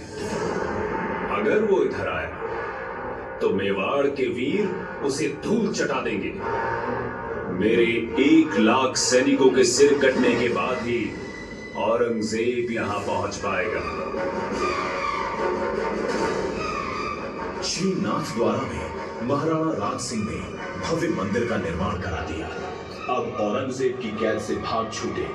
Speaker 10: अगर वो इधर आया तो मेवाड़ के वीर उसे धूल चटा देंगे। मेरे 1 लाख सैनिकों के सिर कटने के बाद ही औरंगजेब यहां पहुंच पाएगा।
Speaker 5: श्रीनाथ द्वारा में महाराणा राज सिंह ने भव्य मंदिर का निर्माण करा दिया। अब औरंगजेब की कैद से भाग छूटे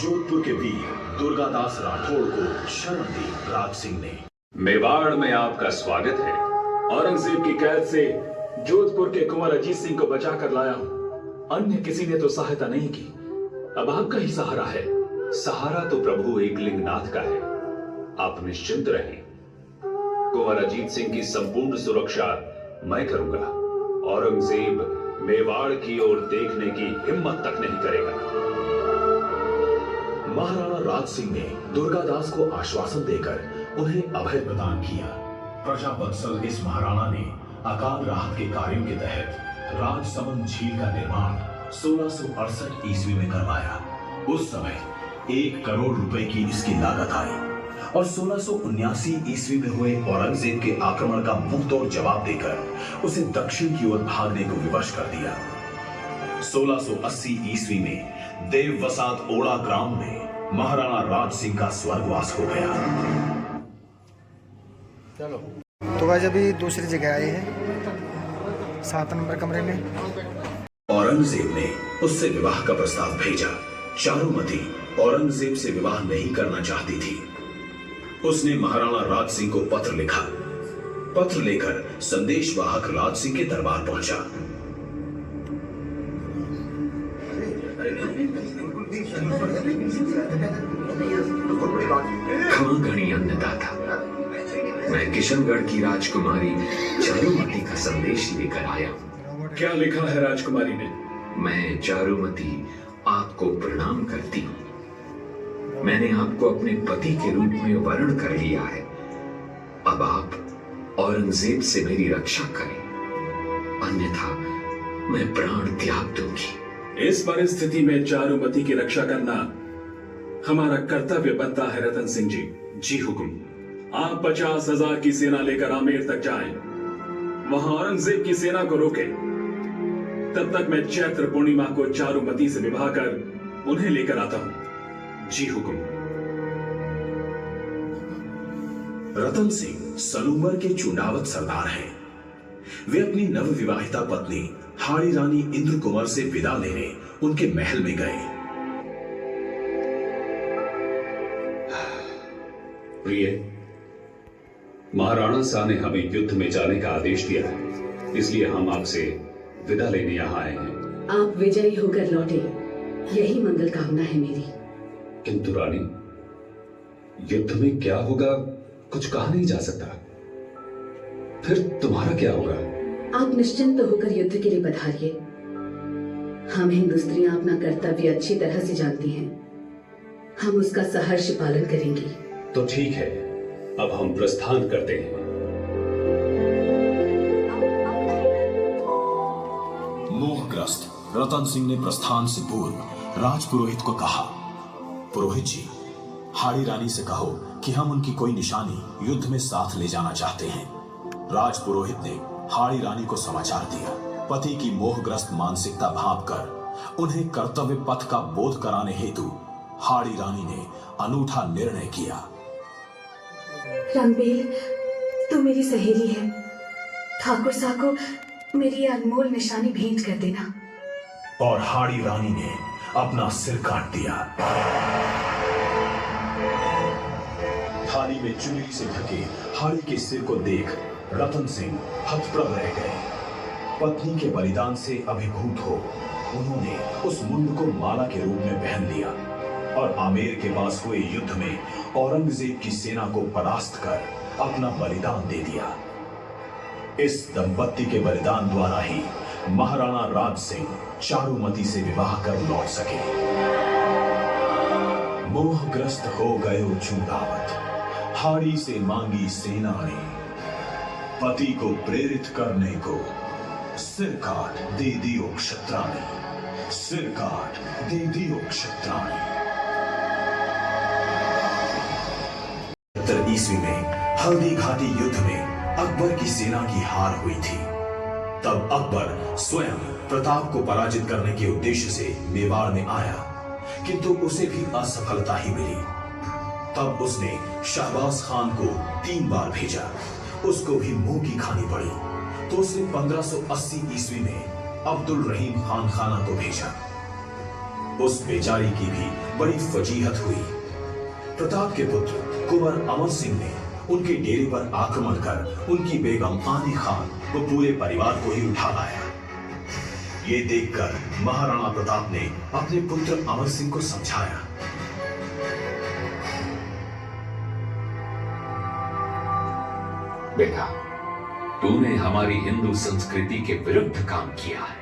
Speaker 5: जोधपुर के वीर दुर्गादास राठौड़ को शरण दी राज सिंह ने।
Speaker 10: मेवाड़ में आपका स्वागत है।
Speaker 8: औरंगजेब की कैद से जोधपुर के कुंवर अजीत सिंह को बचा कर लाया हूं। अन्य किसी ने तो सहायता नहीं की, अब आपका ही सहारा है।
Speaker 10: सहारा तो प्रभु एकलिंगनाथ का है। आप निश्चिंत रहें। कुंवर अजीत सिंह की संपूर्ण सुरक्षा मैं करूंगा। औरंगजेब मेवाड़ की ओर देखने की हिम्मत तक नहीं करेगा।
Speaker 5: महाराणा राज सिंह ने दुर्गादास को आश्वासन देकर उन्हें अभय प्रदान किया। प्रजावत्सल इस महाराणा ने अकाल राहत के कार्यों के तहत राजसमंद झील का निर्माण 1668 ईस्वी में करवाया। उस समय 1 करोड़ रुपए की इसकी लागत आई और 1679 ईस्वी में हुए औरंगजेब के आक्रमण का मुंह तोड़ जवाब देकर उसे दक्षिण की ओर भागने को विवश कर दिया। 1680 ईस्वी में देववसात ओड़ा ग्राम में महाराणा राज सिंह का स्वर्गवास हो गया।
Speaker 1: चलो तो गाइस अभी दूसरी जगह आए हैं 7 नंबर कमरे में।
Speaker 5: औरंगजेब ने उससे विवाह का प्रस्ताव भेजा। चारुमती औरंगजेब से विवाह नहीं करना चाहती थी। उसने महाराणा राज सिंह को पत्र लिखा। पत्र लेकर संदेशवाहक राज सिंह के दरबार पहुंचा।
Speaker 9: खमागणी अन्नदाता, मैं किशनगढ़ की राजकुमारी चारुमती का संदेश लेकर आया हूँ।
Speaker 8: क्या लिखा है राजकुमारी ने?
Speaker 9: मैं चारुमती आपको प्रणाम करती हूँ। मैंने आपको अपने पति के रूप में वर्ण कर लिया है। अब आप औरंगजेब से मेरी रक्षा करें, अन्यथा मैं प्राण त्याग दूंगी।
Speaker 8: इस परिस्थिति में चारुमती की रक्षा करना हमारा कर्तव्य बनता है रतन सिंह जी।
Speaker 10: जी हुक्म।
Speaker 8: आप 50,000 की सेना लेकर आमेर तक जाएं, वहां औरंगजेब की सेना को रोकें। तब तक मैं चैत्र पूर्णिमा को चारुमती से विवाह कर उन्हें लेकर आता हूं।
Speaker 10: जी हुक्म।
Speaker 5: रतन सिंह सलूमर के चुंडावत सरदार हैं। वे अपनी नवविवाहिता पत्नी हाड़ी रानी इंद्र कुंवर से विदा लेने उनके महल में गए।
Speaker 10: प्रिय, महाराणा शाह ने हमें युद्ध में जाने का आदेश दिया है, इसलिए हम आपसे विदा लेने यहाँ आए हैं।
Speaker 7: आप विजयी होकर लौटे, यही मंगल कामना है मेरी।
Speaker 10: किंतु रानी, युद्ध में क्या होगा कुछ कहा नहीं जा सकता। फिर तुम्हारा क्या होगा?
Speaker 7: आप निश्चिंत होकर युद्ध के लिए पधारिए। हम हिंदू स्त्रियां अपना कर्तव्य अच्छी तरह से जानती हैं। हम उसका सहर्ष पालन करेंगी।
Speaker 10: तो ठीक है, अब हम प्रस्थान करते हैं।
Speaker 5: मोहग्रस्त रतन सिंह ने प्रस्थान से पूर्व राजपुरोहित को कहा, पुरोहित जी, हाड़ी रानी से कहो कि हम उनकी कोई निशानी युद्ध में साथ ले जाना चाहते हैं। राजपुरोहित ने हाड़ी रानी को समाचार दिया। पति की मोहग्रस्त मानसिकता भांपकर उन्हें कर्तव्य पथ का बोध कराने हेतु हाड़ी रानी ने अनूठा निर्णय किया।
Speaker 7: रणबीर, तू मेरी सहेली है। ठाकुर साहब को मेरी अनमोल निशानी भेंट कर देना।
Speaker 5: और हाड़ी रानी ने अपना सिर काट दिया। थाली में चुनरी से ढके हाड़ी के सिर को देख रतन सिंह हतप्रभ रह गए। पत्नी के बलिदान से अभिभूत हो उन्होंने उस मुंड को माला के रूप में पहन लिया और आमेर के पास हुए युद्ध में औरंगजेब की सेना को परास्त कर अपना बलिदान दे दिया। इस दंपत्ति के बलिदान द्वारा ही महाराणा राज सिंह चारुमती से विवाह कर लौट सके। मोहग्रस्त हो गए चूड़ावत, हाड़ी से मांगी सेना ने, पति को प्रेरित करने को सिर काट दे दियो क्षत्राणी, सिर काट दे दियो क्षत्राणी। 70 ईस्वी में हल्दी घाटी युद्ध में अकबर की सेना की हार हुई थी। तब अकबर स्वयं प्रताप को पराजित करने के उद्देश्य से मेवाड़ में आया, किंतु उसे भी असफलता ही मिली। तब उसने शहबाज खान को 3 बार भेजा, उसको भी मुंह की खानी पड़ी। तो उसने 1580 ईस्वी में अब्दुल रहीम खान खाना को भेजा। उस बेचारी की भी बड़ी फजीहत हुई। प्रताप के पुत्र कुंवर अमर सिंह ने उनके डेरे पर आक्रमण कर उनकी बेगम आनी खान व पूरे परिवार को ही उठा लाया। ये देखकर महाराणा प्रताप ने अपने पुत्र अमर सिंह को समझाया।
Speaker 9: बेटा, तूने हमारी हिंदू संस्कृति के विरुद्ध काम किया है।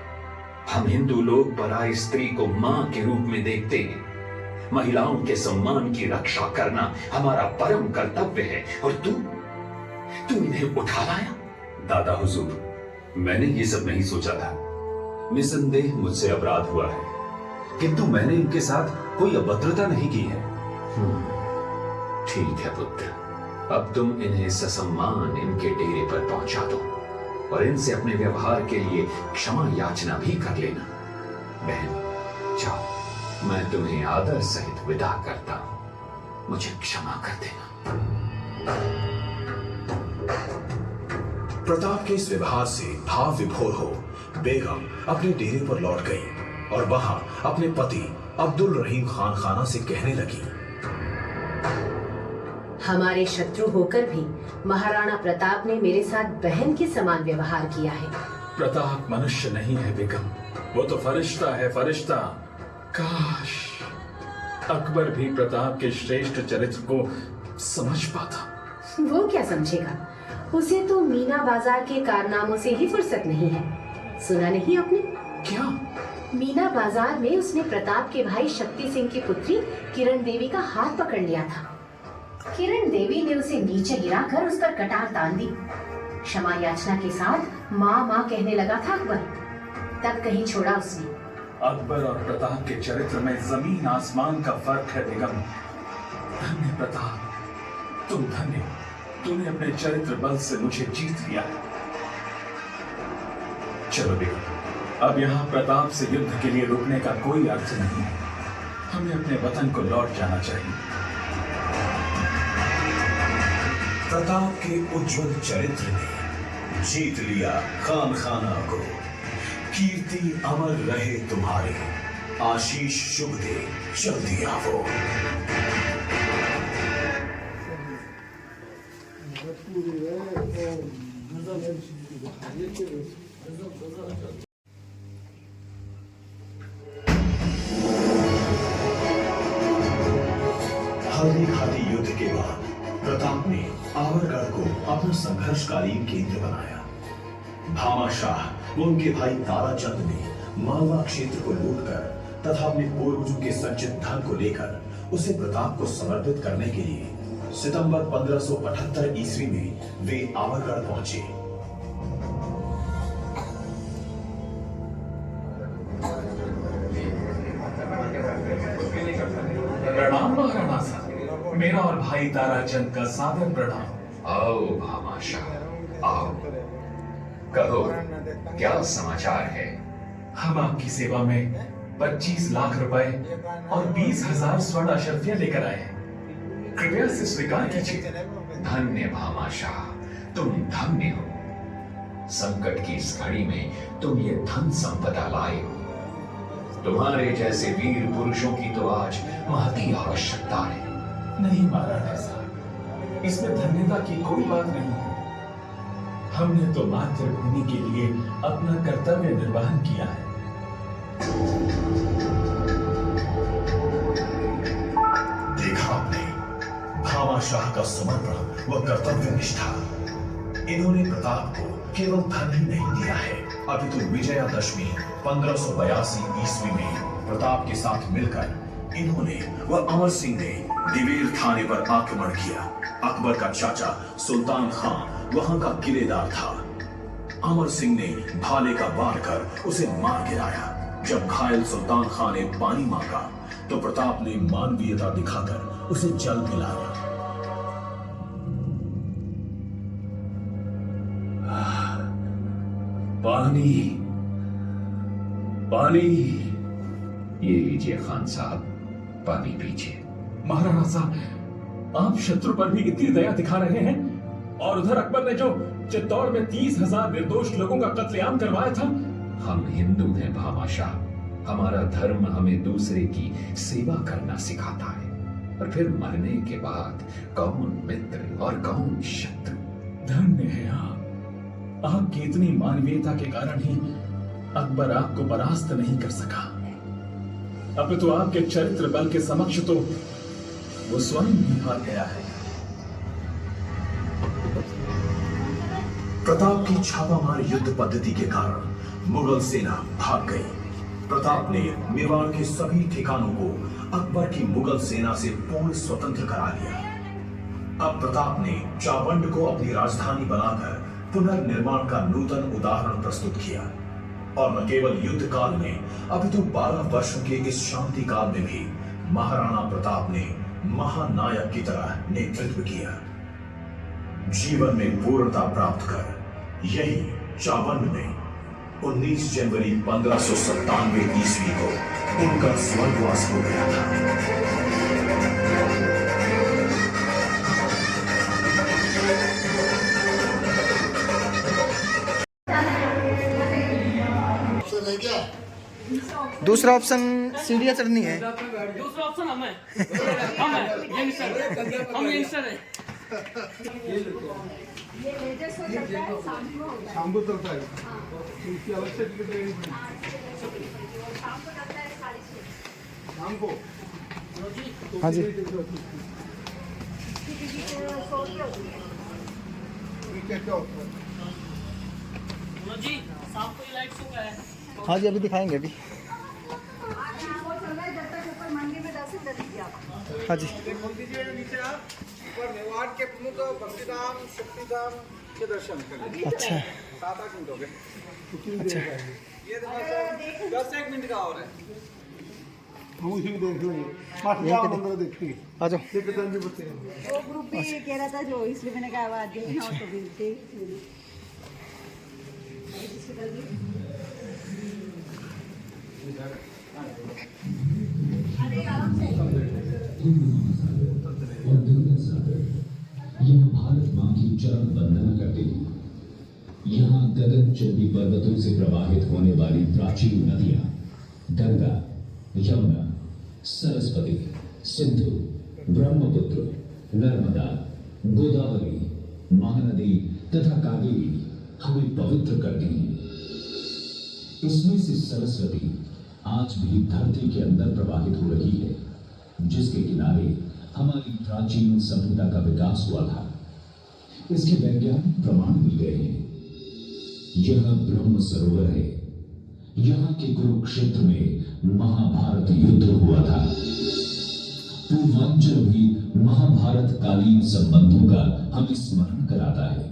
Speaker 9: हम हिंदू लोग पराई स्त्री को मां के रूप में देखते हैं। महिलाओं के सम्मान की रक्षा करना हमारा परम कर्तव्य है, और तू इन्हें उठा लाया।
Speaker 10: दादा हुजूर, मैंने ये सब नहीं सोचा था। निसंदेह मुझसे अपराध हुआ है, किंतु मैंने इनके साथ कोई अभद्रता नहीं की है।
Speaker 9: ठीक है पुत्र, अब तुम इन्हें ससम्मान इनके डेरे पर पहुंचा दो और इनसे अपने व्यवहार के लिए क्षमा याचना भी कर लेना। बहन जाओ, मैं तुम्हें आदर सहित विदा करता हूं। मुझे क्षमा कर देना।
Speaker 5: प्रताप के इस व्यवहार से भाव विभोर हो बेगम अपने डेरे पर लौट गई और वहां अपने पति अब्दुल रहीम खान खाना से कहने लगी,
Speaker 7: हमारे शत्रु होकर भी महाराणा प्रताप ने मेरे साथ बहन के समान व्यवहार किया है।
Speaker 8: प्रताप मनुष्य नहीं है बेगम, वो तो फरिश्ता है, फरिश्ता। काश अकबर भी प्रताप के श्रेष्ठ चरित्र को समझ पाता।
Speaker 7: वो क्या समझेगा, उसे तो मीना बाजार के कारनामों से ही फुर्सत नहीं है। सुना नहीं आपने?
Speaker 8: क्या?
Speaker 7: मीना बाजार में उसने प्रताप के भाई शक्ति सिंह की पुत्री किरण देवी का हाथ पकड़ लिया था। किरण देवी ने उसे नीचे गिराकर उस पर कटार तान दी। क्षमा याचना के साथ माँ माँ कहने लगा था अकबर, तब कहीं छोड़ा उसने।
Speaker 8: अकबर और प्रताप के चरित्र में जमीन आसमान का फर्क है बेगम। धन्य प्रताप, तुम धन्य, तूने अपने चरित्र बल से मुझे जीत लिया है। चलो बेगम, अब यहाँ प्रताप से युद्ध के लिए रुकने का कोई अर्थ नहीं है। हमें अपने वतन को लौट जाना चाहिए।
Speaker 5: प्रताप के उज्जवल चरित्र ने जीत लिया खान खाना को। कीर्ति अमर रहे तुम्हारी, आशीष शुभ दे जल्दी आवो। हल्दी घाटी युद्ध के बाद प्रताप ने आवरगढ़ को अपना संघर्षकालीन केंद्र बनाया। भामाशाह व उनके भाई ताराचंद ने मालवा क्षेत्र को लूटकर तथा अपने पूर्वजों के संचित धन को लेकर उसे प्रताप को समर्पित करने के लिए सितंबर 1578 ईस्वी में वे आवरगढ़ पहुंचे।
Speaker 8: प्रणाम महाराणा साहब, मेरा और भाई ताराचंद का सादर प्रणाम।
Speaker 9: आओ भामाशाह, आओ, कहो क्या समाचार है?
Speaker 8: हम आपकी सेवा में 25 लाख रुपए और 20,000 स्वर्ण अशर्फियां लेकर आए हैं। कृपया से स्वीकार कीजिए।
Speaker 9: धन्य भामाशाह, तुम धन्य हो। संकट की इस घड़ी में तुम ये धन संपदा लाए हो। तुम्हारे जैसे वीर पुरुषों की तो आज महती आवश्यकता है।
Speaker 8: नहीं महाराणा साहब, इसमें धन्यता की कोई बात नहीं है। हमने तो मातृभूमि के लिए अपना कर्तव्य निर्वहन किया है।
Speaker 5: देखा आपने भामाशाह का समर्पण व कर्तव्य निष्ठा। इन्होंने प्रताप को केवल धन ही नहीं दिया है, अपितु विजयादशमी 1582 ईस्वी में प्रताप के साथ मिलकर इन्होंने व अमर सिंह ने दिवेर थाने पर आक्रमण किया। अकबर का चाचा सुल्तान खान वहां का किलेदार था। अमर सिंह ने भाले का वार कर उसे मार गिराया। जब घायल सुल्तान खान ने पानी मांगा तो प्रताप ने मानवीयता दिखाकर उसे जल पिलाया।
Speaker 9: पानी, पानी। ये लीजिए खान साहब, पानी पीजिए।
Speaker 8: महाराणा साहब, आप शत्रु पर भी इतनी दया दिखा रहे हैं, और उधर अकबर ने जो चित्तौड़ में 30,000 निर्दोष लोगों का कत्लेआम करवाया था।
Speaker 9: हम हिंदू हैं भामाशाह, हमारा धर्म हमें दूसरे की सेवा करना सिखाता है, और फिर मरने के बाद कौन मित्र और कौन शत्रु।
Speaker 8: धन्य है आपकी इतनी मानवीयता के कारण ही अकबर आपको परास्त नहीं कर सका। अब तो आपके चरित्र बल के समक्ष तो वो स्वयं ही हार गया है।
Speaker 5: प्रताप की छापामार युद्ध पद्धति के कारण मुगल सेना भाग गई। प्रताप ने मेवाड़ के सभी ठिकानों को अकबर की मुगल सेना से पूर्ण स्वतंत्र करा लिया। अब प्रताप ने चावंड को अपनी राजधानी बनाकर पुनर्निर्माण का नूतन उदाहरण प्रस्तुत किया। और न केवल युद्ध काल में, अपितु 12 वर्षों के इस शांति काल में भी महाराणा प्रताप ने महानायक की तरह नेतृत्व किया। जीवन में पूर्णता प्राप्त कर यही चावंड में 19 जनवरी 1597 ईस्वी को उनका स्वर्गवास हो गया था।
Speaker 1: दूसरा ऑप्शन सीढ़ियाँ चढ़नी है।
Speaker 4: दूसरा ऑप्शन हम है यंगस्टर है।
Speaker 6: ये लेटेस्ट हो सकता है, शाम को होता है।
Speaker 3: शाम को चलता है, इसकी अलग से टिकट लेनी पड़ेगी।
Speaker 6: शाम को लगता है 6:30।
Speaker 3: शाम को
Speaker 1: हाँ जी।
Speaker 3: क्या होता है?
Speaker 4: जी शाम को ये लाइट शो का है।
Speaker 1: हाँ जी, अभी दिखाएंगे अभी।
Speaker 6: वो चल रहा है, जब तक ऊपर मंदिर में दर्शन कर लीजिए आप।
Speaker 1: हाँ जी।
Speaker 3: खोल दीजिए नीचे आप, ऊपर मेवाड़ के प्रमुख भक्तिधाम शक्तिधाम के दर्शन करें।
Speaker 1: अच्छा
Speaker 3: 7-8 मिनट हो गए।
Speaker 1: अच्छा।
Speaker 3: ये 10-1 मिनट का और है। हम उसी को देख लेंगे, मंदिर देखेंगे।
Speaker 1: आ जाओ।
Speaker 3: ये कितने बच्चे हैं?
Speaker 6: वो ग्रुप भी कह रहा था जो, इसलिए मैंने कहा आवाज देखना हो तो भी देख लीजिए।
Speaker 9: यह भारत माँ की चरण वंदना करते हुए यहाँ गगनचुंबी पर्वतों से प्रवाहित होने वाली प्राचीन नदियां गंगा, यमुना, सरस्वती, सिंधु, ब्रह्मपुत्र, नर्मदा, गोदावरी, महानदी तथा कावेरी हमें पवित्र करती हैं। इसमें से सरस्वती आज भी धरती के अंदर प्रवाहित हो रही है, जिसके किनारे हमारी प्राचीन सभ्यता का विकास हुआ था। इसके वैज्ञानिक प्रमाण मिल गए हैं। यह ब्रह्म सरोवर है। यहाँ के कुरुक्षेत्र में महाभारत युद्ध हुआ था। पूर्वांचल भी महाभारत कालीन संबंधों का हमें स्मरण कराता है।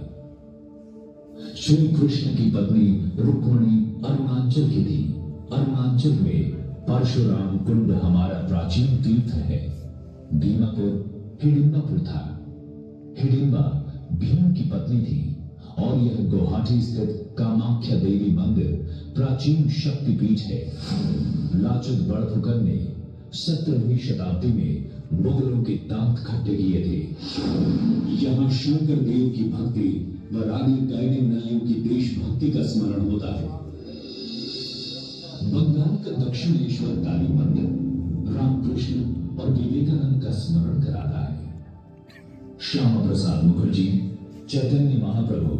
Speaker 9: श्री कृष्ण की पत्नी रुक्मिणी अरुणाचल की थी। अरुणाचल में परशुराम कुंड हमारा प्राचीन तीर्थ है। दीमापुर हिडिंबापुर था। हिडिंबा भीम की पत्नी थी और यह गुवाहाटी स्थित कामाख्या देवी मंदिर प्राचीन शक्तिपीठ है। लाचुत बड़फुकन ने 17वीं शताब्दी में मुगलों के दांत खट्टे किए थे। यहाँ शंकर देव की भक्ति व रानी गाइडेनलियों की देशभक्ति का स्मरण होता है। बंगाल का दक्षिणेश्वर काली मंदिर रामकृष्ण और विवेकानंद का स्मरण कराता है। श्यामा प्रसाद मुखर्जी, चैतन्य महाप्रभु,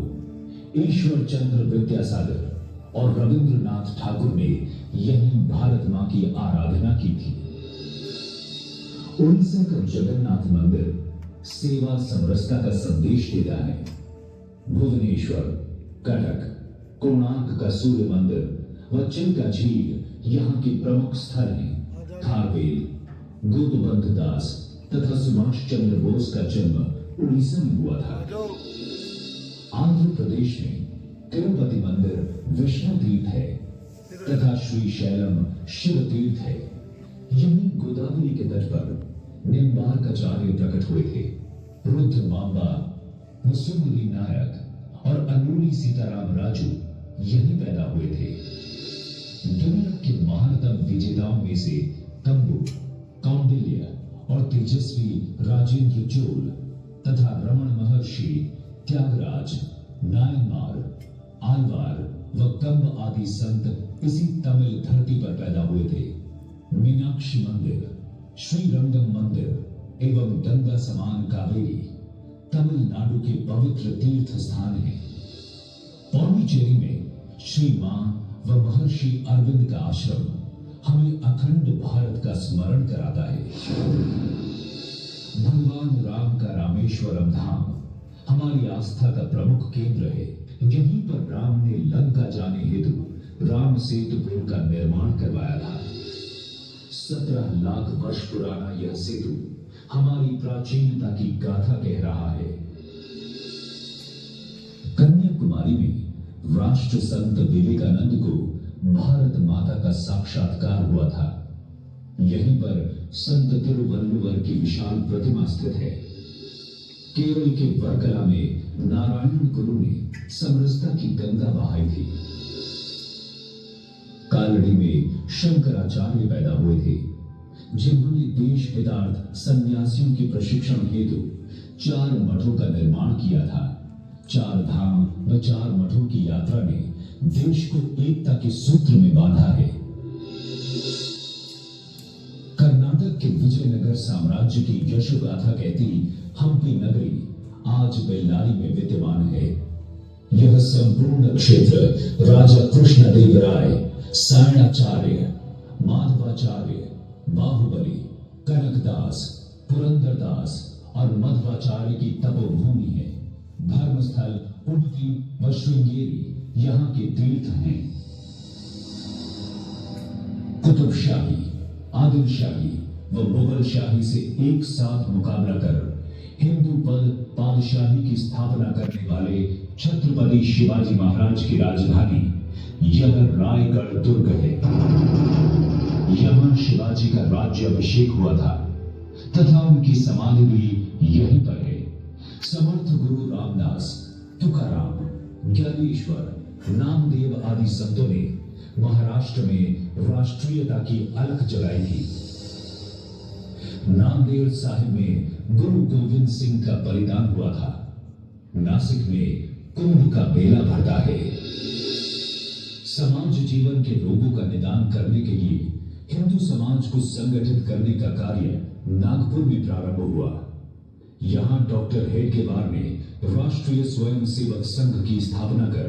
Speaker 9: ईश्वर चंद्र विद्यासागर और रविंद्रनाथ ठाकुर ने यहीं भारत मां की आराधना की थी। उड़ीसा का जगन्नाथ मंदिर सेवा समरसता का संदेश देता है। भुवनेश्वर, कटक, कोणार्क का सूर्य मंदिर व चिल्का झील यहाँ के प्रमुख स्थल हैं। खारवेल, गोपबंध दास तथा सुभाष चंद्र बोस का जन्म उड़ीसा में हुआ था। आंध्र प्रदेश में तिरुपति मंदिर विष्णु तीर्थ है तथा श्रीशैलम शिव तीर्थ है। यहीं गोदावरी के तट पर निम्बार्काचार्य प्रकट हुए थे। रुद्र मांबा, मुसुंदरी नायक और अनूरी सीताराम राजू यहीं पैदा हुए थे। दुनिया के महानतम विजेताओं में से कंबू, कौंडिल्य और तेजस्वी राजेंद्र चोल तथा रमण महर्षि, त्यागराज, नायनमार, आलवार व कंब आदि संत इसी तमिल धरती पर पैदा हुए थे। मीनाक्षी मंदिर, श्रीरंगम मंदिर एवं गंगा समान कावेरी तमिलनाडु के पवित्र तीर्थ स्थान हैं। पौंडीचेरी में श्री मां व महर्षि अरविंद का आश्रम हमें अखंड भारत का स्मरण कराता है। भगवान राम का रामेश्वरम धाम हमारी आस्था का प्रमुख केंद्र है। यहीं पर राम ने लंका जाने हेतु
Speaker 5: राम सेतु पुल का निर्माण करवाया था। 17 लाख वर्ष पुराना यह सेतु हमारी प्राचीनता की गाथा कह रहा है। कन्याकुमारी में राष्ट्र संत विवेकानंद को भारत माता का साक्षात्कार हुआ था। यहीं पर संत तिरुवल्लुवर की विशाल प्रतिमा स्थित है। केरल के वर्कला में नारायण गुरु ने समरसता की गंगा बहाई थी। कालड़ी में शंकराचार्य पैदा हुए थे, जिन्होंने देश हितार्थ सन्यासियों के प्रशिक्षण हेतु 4 मठों का निर्माण किया था। 4 धाम व 4 मठों की यात्रा ने देश को एकता के सूत्र में बांधा है। कर्नाटक के विजयनगर साम्राज्य की यशोगाथा कहती हम्पी नगरी आज बेल्लारी में विद्यमान है। यह संपूर्ण क्षेत्र राजा कृष्णदेवराय, सायणाचार्य, माधवाचार्य, बाहुबली, कनकदास, पुरंदरदास और मध्वाचार्य की तपोभूमि है। धर्मस्थल उडुपी व श्रृंगेरी यहाँ के तीर्थ हैं। कुतुबशाही, आदिलशाही व मुगल शाही से एक साथ मुकाबला कर हिंदू पद पादशाही की स्थापना करने वाले छत्रपति शिवाजी महाराज की राजधानी यह रायगढ़ दुर्ग है। यहाँ शिवाजी का राज्य अभिषेक हुआ था तथा उनकी समाधि भी यहीं पर है। समर्थ गुरु रामदास, तुकाराम, ज्ञानेश्वर, नामदेव आदि संतों ने महाराष्ट्र में राष्ट्रीयता की अलख जगाई थी। नांदेड़ साहिब में गुरु गोविंद सिंह का बलिदान हुआ था। नासिक में कुंभ का मेला भरता है। समाज जीवन के रोगों का निदान करने के लिए हिंदू समाज को संगठित करने का कार्य नागपुर में प्रारंभ हुआ। यहां डॉक्टर हेडगेवार ने राष्ट्रीय स्वयंसेवक संघ की स्थापना कर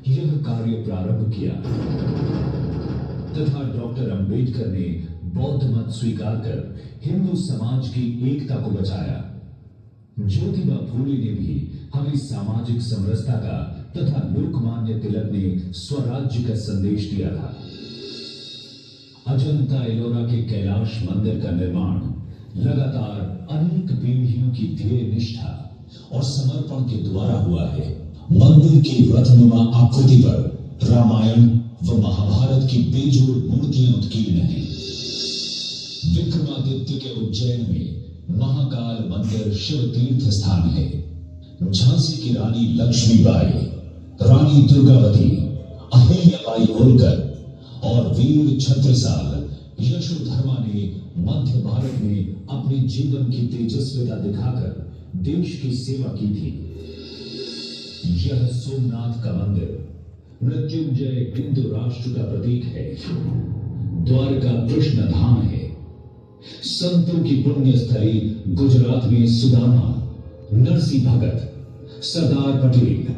Speaker 5: यह कार्य प्रारंभ किया तथा डॉक्टर अंबेडकर ने बौद्ध मत स्वीकार कर हिंदू समाज की एकता को बचाया। ज्योतिबा फूले ने भी हमें सामाजिक समरसता का तथा लोकमान्य तिलक ने स्वराज्य का संदेश दिया था। अजंता एलोरा के कैलाश मंदिर का निर्माण लगातार अनेक पीढ़ियों की ध्येय निष्ठा और समर्पण के द्वारा हुआ है। मंदिर की रथनुमा आकृति पर रामायण व महाभारत की बेजोड़ मूर्तियां उत्कीर्ण हैं। विक्रमादित्य के उज्जैन में महाकाल मंदिर शिव तीर्थ स्थान है। झांसी की रानी लक्ष्मीबाई, रानी दुर्गावती, अहिल्याबाई होलकर और वीर छत्रसाल यशोधर्मा ने मध्य भारत में अपने जीवन की तेजस्विता दिखाकर देश की सेवा की थी। यह सोमनाथ का मंदिर मृत्युंजय हिंदू राष्ट्र का प्रतीक है। द्वारका कृष्ण धाम है। संतों की पुण्य स्थली गुजरात में सुदामा, नरसी भगत, सरदार पटेल,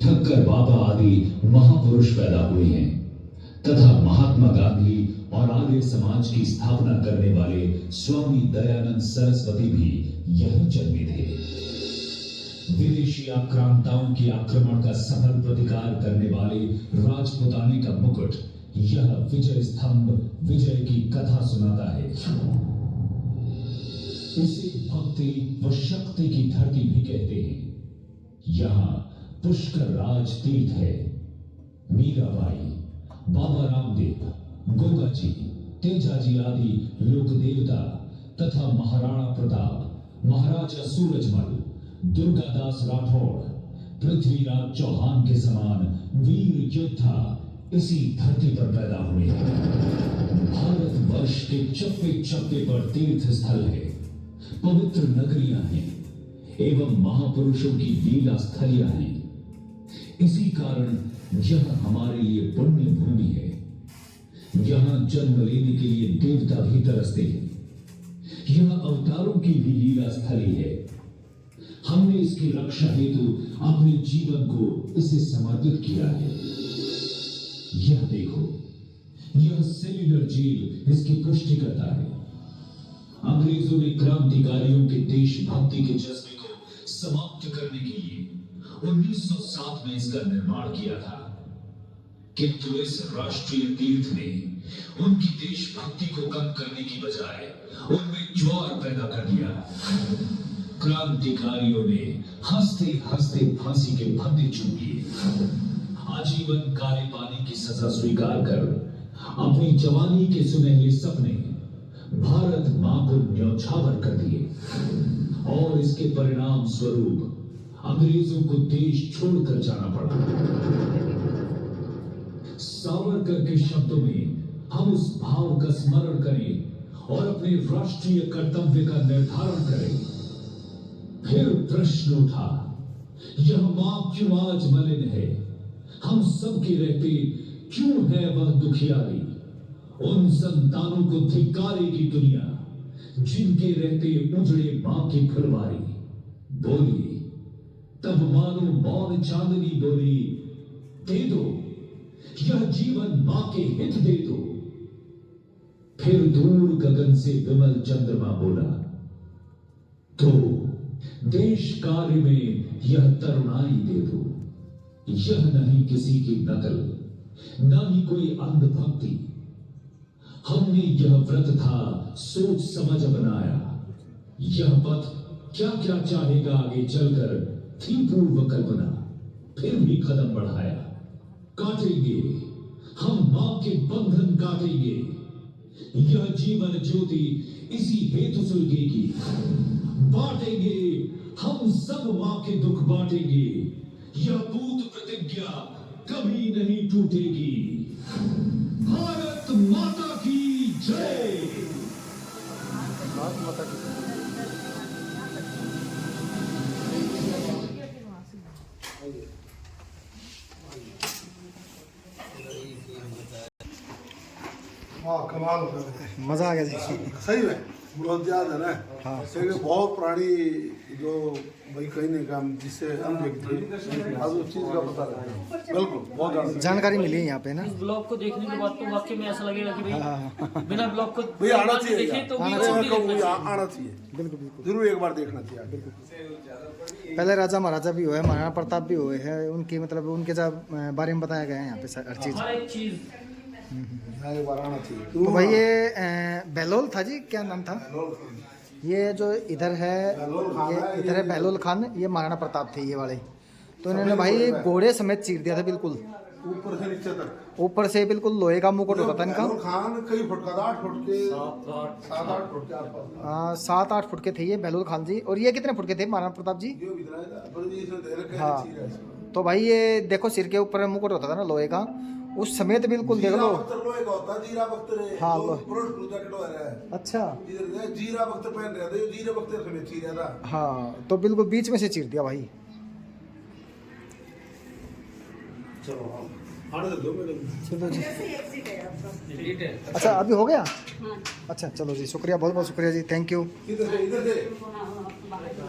Speaker 5: ठक्कर बाबा आदि महापुरुष पैदा हुए हैं तथा महात्मा गांधी और आर्य समाज की स्थापना करने वाले स्वामी दयानंद सरस्वती भी यहीं जन्मे थे। विदेशी आक्रांताओं के आक्रमण का सफल प्रतिकार करने वाले राजपुताने का मुकुट यह विजय स्तंभ विजय की कथा सुनाता है। इसे भक्ति व शक्ति की धरती भी कहते हैं। यहाँ पुष्कर राज तीर्थ है। मीराबाई, बाबा रामदेव, गोगा जी, तेजाजी आदि लोक देवता तथा महाराणा प्रताप, महाराजा सूरजमल, दुर्गादास राठौड़, पृथ्वीराज चौहान के समान वीर योद्धा इसी धरती पर पैदा हुए हैं। भारतवर्ष के चप्पे चप्पे पर तीर्थ स्थल है, पवित्र नगरियां हैं एवं महापुरुषों की लीला स्थलियां हैं। इसी कारण यह हमारे लिए पुण्य भूमि है। यहां जन्म लेने के लिए देवता भी तरसते हैं। यह अवतारों की भी लीला स्थली है। हमने इसकी रक्षा हेतु अपने जीवन को इसे समर्पित किया है। यह देखो, यह सेल्यूलर जेल इसकी पुष्टि करता है। अंग्रेजों ने क्रांतिकारियों के देशभक्ति के जज्बे को समाप्त करने के लिए 1907 में इसका निर्माण किया था। किंतु इस राष्ट्रीय तीर्थ ने उनकी देशभक्ति को कम करने की बजाय उनमें ज्वार पैदा कर दिया। क्रांतिकारियों ने हंसते हंसते फांसी के फंदे चूम लिए, आजीवन काले पानी की सजा स्वीकार कर अपनी जवानी के सुनहरे सपने भारत मां को न्यौछावर कर दिए और इसके परिणाम स्वरूप अंग्रेजों को देश छोड़कर जाना पड़ा। सावरकर के शब्दों में हम उस भाव का स्मरण करें और अपने राष्ट्रीय कर्तव्य का निर्धारण करें। फिर प्रश्न उठा, यह मां क्यों आज मलिन है? हम सबके रहते क्यों है वह दुखियारी? उन संतानों को धिक्कारेगी दुनिया जिनके रहते उजड़े मां की फुलवारी। बोली तब मानो मौन चांदनी बोली, दे दो यह जीवन मां के हित दे दो। फिर दूर गगन से विमल चंद्रमा बोला, तो देश कार्य में यह तरुणाई दे दो। यह नहीं किसी की नकल, न ही कोई अंधभक्ति। हमने यह व्रत था सोच समझ बनाया। यह पथ क्या क्या चाहेगा आगे चलकर थी पूर्व कल्पना, फिर भी कदम बढ़ाया। काटेंगे हम मां के बंधन, काटेंगे यह जीवन ज्योति इसी हेतु सुलगेगी। बांटेंगे हम सब मां के दुख, बांटेंगे यह पूत प्रतिज्ञा कभी नहीं टूटेगी। भारत माता की जय।
Speaker 1: भारत माता की
Speaker 3: हाँ कमाल हो गया,
Speaker 1: मजा आ गया जी।
Speaker 3: सही है, बहुत ज्यादा है ना।
Speaker 1: हाँ।
Speaker 3: एक बहुत पुरानी जो भाई कहने का जिससे अनुभव थी, आज उस चीज का पता लगा। बिल्कुल बहुत ज्यादा
Speaker 1: जानकारी मिली है यहाँ पे ना।
Speaker 4: इस ब्लॉग को देखने के बाद तो वाकई में ऐसा लगेगा कि भाई बिना ब्लॉग को
Speaker 3: भाई आना चाहिए
Speaker 4: देखे तो भी
Speaker 3: यार।
Speaker 4: अच्छी
Speaker 3: मैं
Speaker 4: लगेगी।
Speaker 3: कहूँ आना चाहिए,
Speaker 1: बिल्कुल बिल्कुल।
Speaker 3: जरूर एक बार देखना चाहिए। बिल्कुल
Speaker 1: पहले राजा महाराजा भी हुए, महाराणा प्रताप भी हुए हैं, उनकी मतलब उनके जब बारे में बताया गया है यहाँ पे हर चीज़।
Speaker 4: हर एक चीज
Speaker 3: यहाँ एक बार आना चाहिए।
Speaker 1: तो भाई ये बहलोल था जी, क्या नाम था? ये जो इधर है, ये इधर है बहलोल खान, ये महाराणा प्रताप थे ये वाले। तो इन्होंने भाई घोड़े समेत चीर दिया था बिल्कुल,
Speaker 3: ऊपर से नीचे तक।
Speaker 1: ऊपर से बिल्कुल लोहे का मुकुट होता था इनका।
Speaker 3: खान कई फुट का, 8 फुट के, 7-8 फुट के आसपास।
Speaker 1: 7-8 फुट के थे ये बहलोल खान जी। और ये कितने फुट के थे महाराणा प्रताप जी? हाँ, तो भाई ये देखो सिर के ऊपर मुकुट होता था ना लोहे का, उस समेत बिल्कुल देख लो। हाँ अच्छा,
Speaker 3: जीरा बख्तर पहन रहा था, जीरा बख्तर समेत चीर रहा था।
Speaker 1: हाँ तो बिल्कुल बीच में से चीर दिया भाई।
Speaker 3: चलो आने दो मेरे।
Speaker 1: चलो जी।
Speaker 4: ठीक है।
Speaker 1: अच्छा अभी हो गया? अच्छा चलो जी, शुक्रिया, बहुत बहुत शुक्रिया जी, थैंक यू।
Speaker 3: इधर से इधर से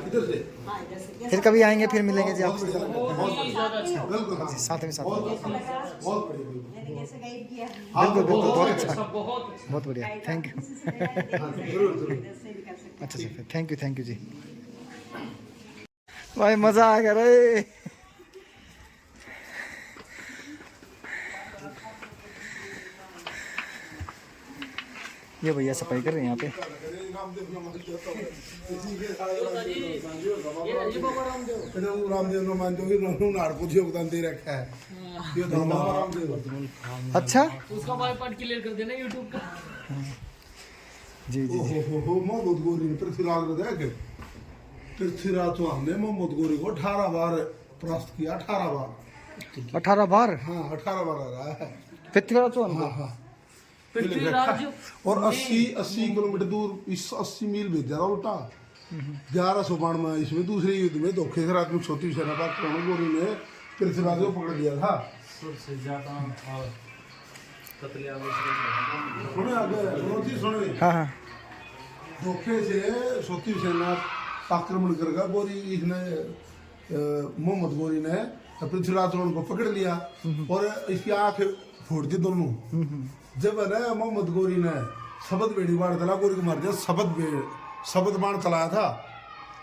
Speaker 3: इधर से
Speaker 1: फिर कभी आएंगे, फिर मिलेंगे जी आपसे।
Speaker 4: बहुत ही ज्यादा अच्छा।
Speaker 3: बिल्कुल हाँ।
Speaker 1: साथ में साथ में।
Speaker 3: बहुत बढ़िया।
Speaker 1: बिल्कुल बिल्कुल, बहुत अच्छा,
Speaker 4: बहुत
Speaker 1: बहुत बढ़िया, थैंक यू।
Speaker 3: जरूर जरूर।
Speaker 1: अच्छा अच्छा, फिर थैंक यू जी। भाई मज़ा आ गया रे। ये भैया सफाई कर रहे हैं यहाँ पे।
Speaker 3: रामदेव ने मान जो को योगदान दे रखा है। ये तो रामदेव।
Speaker 1: अच्छा
Speaker 4: उसका वाई पार्ट क्लियर कर देना यूट्यूब का।
Speaker 1: जी जी जी।
Speaker 3: मोहम्मद गोरी ने पृथ्वीराज को देख, पृथ्वीराज चौहान ने मोहम्मद गोरी को 18 बार परास्त किया। 18 बार।
Speaker 1: 18 बार?
Speaker 3: हाँ 18 बार आ रहा है
Speaker 1: पृथ्वीराज चौहान को?
Speaker 3: हाँ हाँ।
Speaker 4: पृथ्वीराज
Speaker 3: और 80 किलोमीटर दूर, इस 80 मील भेजा रहा उल्टा। 1192 में इसमें दूसरे युद्ध में धोखे से रात में छोटी सेना पाकिस्तान गोरी ने पृथ्वीराज को पकड़ लिया था। सुने आगे सुने।
Speaker 1: हाँ हाँ।
Speaker 3: धोखे से छोटी सेना आक्रमण करेगा गोरी, इसने मोहम्मद गोरी ने पृथ्वीराज को पकड़ लिया और इसकी आंख फोड़ दी दोनों। जब है ना मोहम्मद गोरी ने शबद बेड़ी बाण चला, गोरी को मार दिया। शबद बाण चलाया था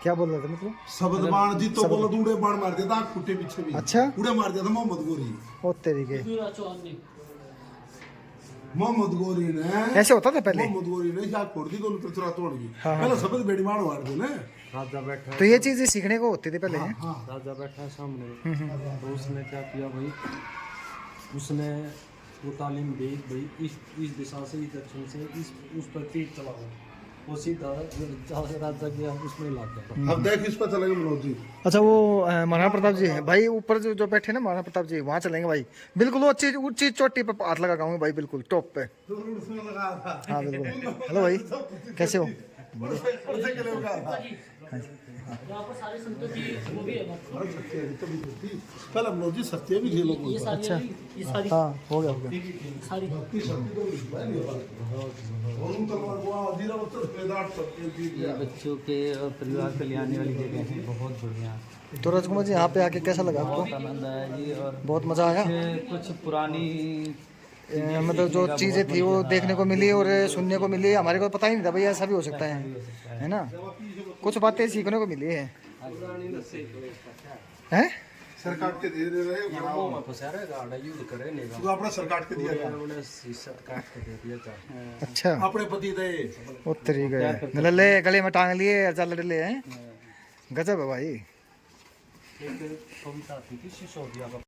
Speaker 1: क्या बोल रहे थे मतलब?
Speaker 3: शब्द बाण जी तो बोला उड़े बाण मार देता आँख फुटे पीछे भी।
Speaker 1: अच्छा।
Speaker 3: उड़े मार दिया था मोहम्मद गोरी।
Speaker 1: ओ तेरीके,
Speaker 3: मोहम्मद गोरी ने
Speaker 1: ऐसे होता था पहले?
Speaker 3: मोहम्मद गोरी ने आँख फोड़ दी तो उनकी पृथ्वीराज तोड़ दी।
Speaker 1: हाँ, हाँ।
Speaker 3: पहले शब्द बेड़ी मार मार दे ना।
Speaker 2: राजा बैठा
Speaker 1: तो ये चीजें सीखने को होती थी पहले?
Speaker 2: राजा बैठा है सामने, तो उसने क्या किया भाई, उसने वो तालीम दी भाई इस दिशा से, इस दक्षिण से, उस पर तीर चलाओ, वो सीधा राजा गया उसमें ला गया।
Speaker 3: अब देख इस पर चलेंगे मनोज जी।
Speaker 1: अच्छा वो महाराणा प्रताप जी हैं भाई, ऊपर जो बैठे ना महाराणा प्रताप जी, वहाँ चलेंगे भाई। बिल्कुल वो ऊंची चोटी पे हाथ लगा गाऊंगे भाई, बिल्कुल टॉप पे। हाँ बिल्कुल। हेलो भाई, कैसे हो?
Speaker 3: पहले मनोज जी सत्य भी खेलो।
Speaker 1: अच्छा हाँ, हो गया हो गया।
Speaker 4: ये बच्चों के और परिवार के लिए आने वाली जगह है, बहुत बढ़िया।
Speaker 1: तो राजकुमार जी यहाँ पे आके कैसा लगा
Speaker 4: बहुत
Speaker 1: आपको?
Speaker 4: आनंद आया जी। और
Speaker 1: बहुत मजा आया?
Speaker 4: कुछ पुरानी
Speaker 1: मतलब जो चीजें थी वो देखने को मिली और सुनने को मिली, हमारे को पता ही नहीं था भाई ऐसा भी हो सकता है ना? कुछ बातें सीखने को मिली है। हैं?
Speaker 3: सरकार के दे रहे
Speaker 2: में फंसा रहा गाड़ा युद्ध करे नहीं
Speaker 3: तो अपना सरकार के दिया था।
Speaker 2: उन्होंने शीशा काट के दे दिया था।
Speaker 1: अच्छा
Speaker 3: अपने पति दे
Speaker 1: वो तरीके ले ले गले में टांग लिए, चल ले हैं। गजब है भाई।
Speaker 2: एक कविता थी कि सिसोदिया का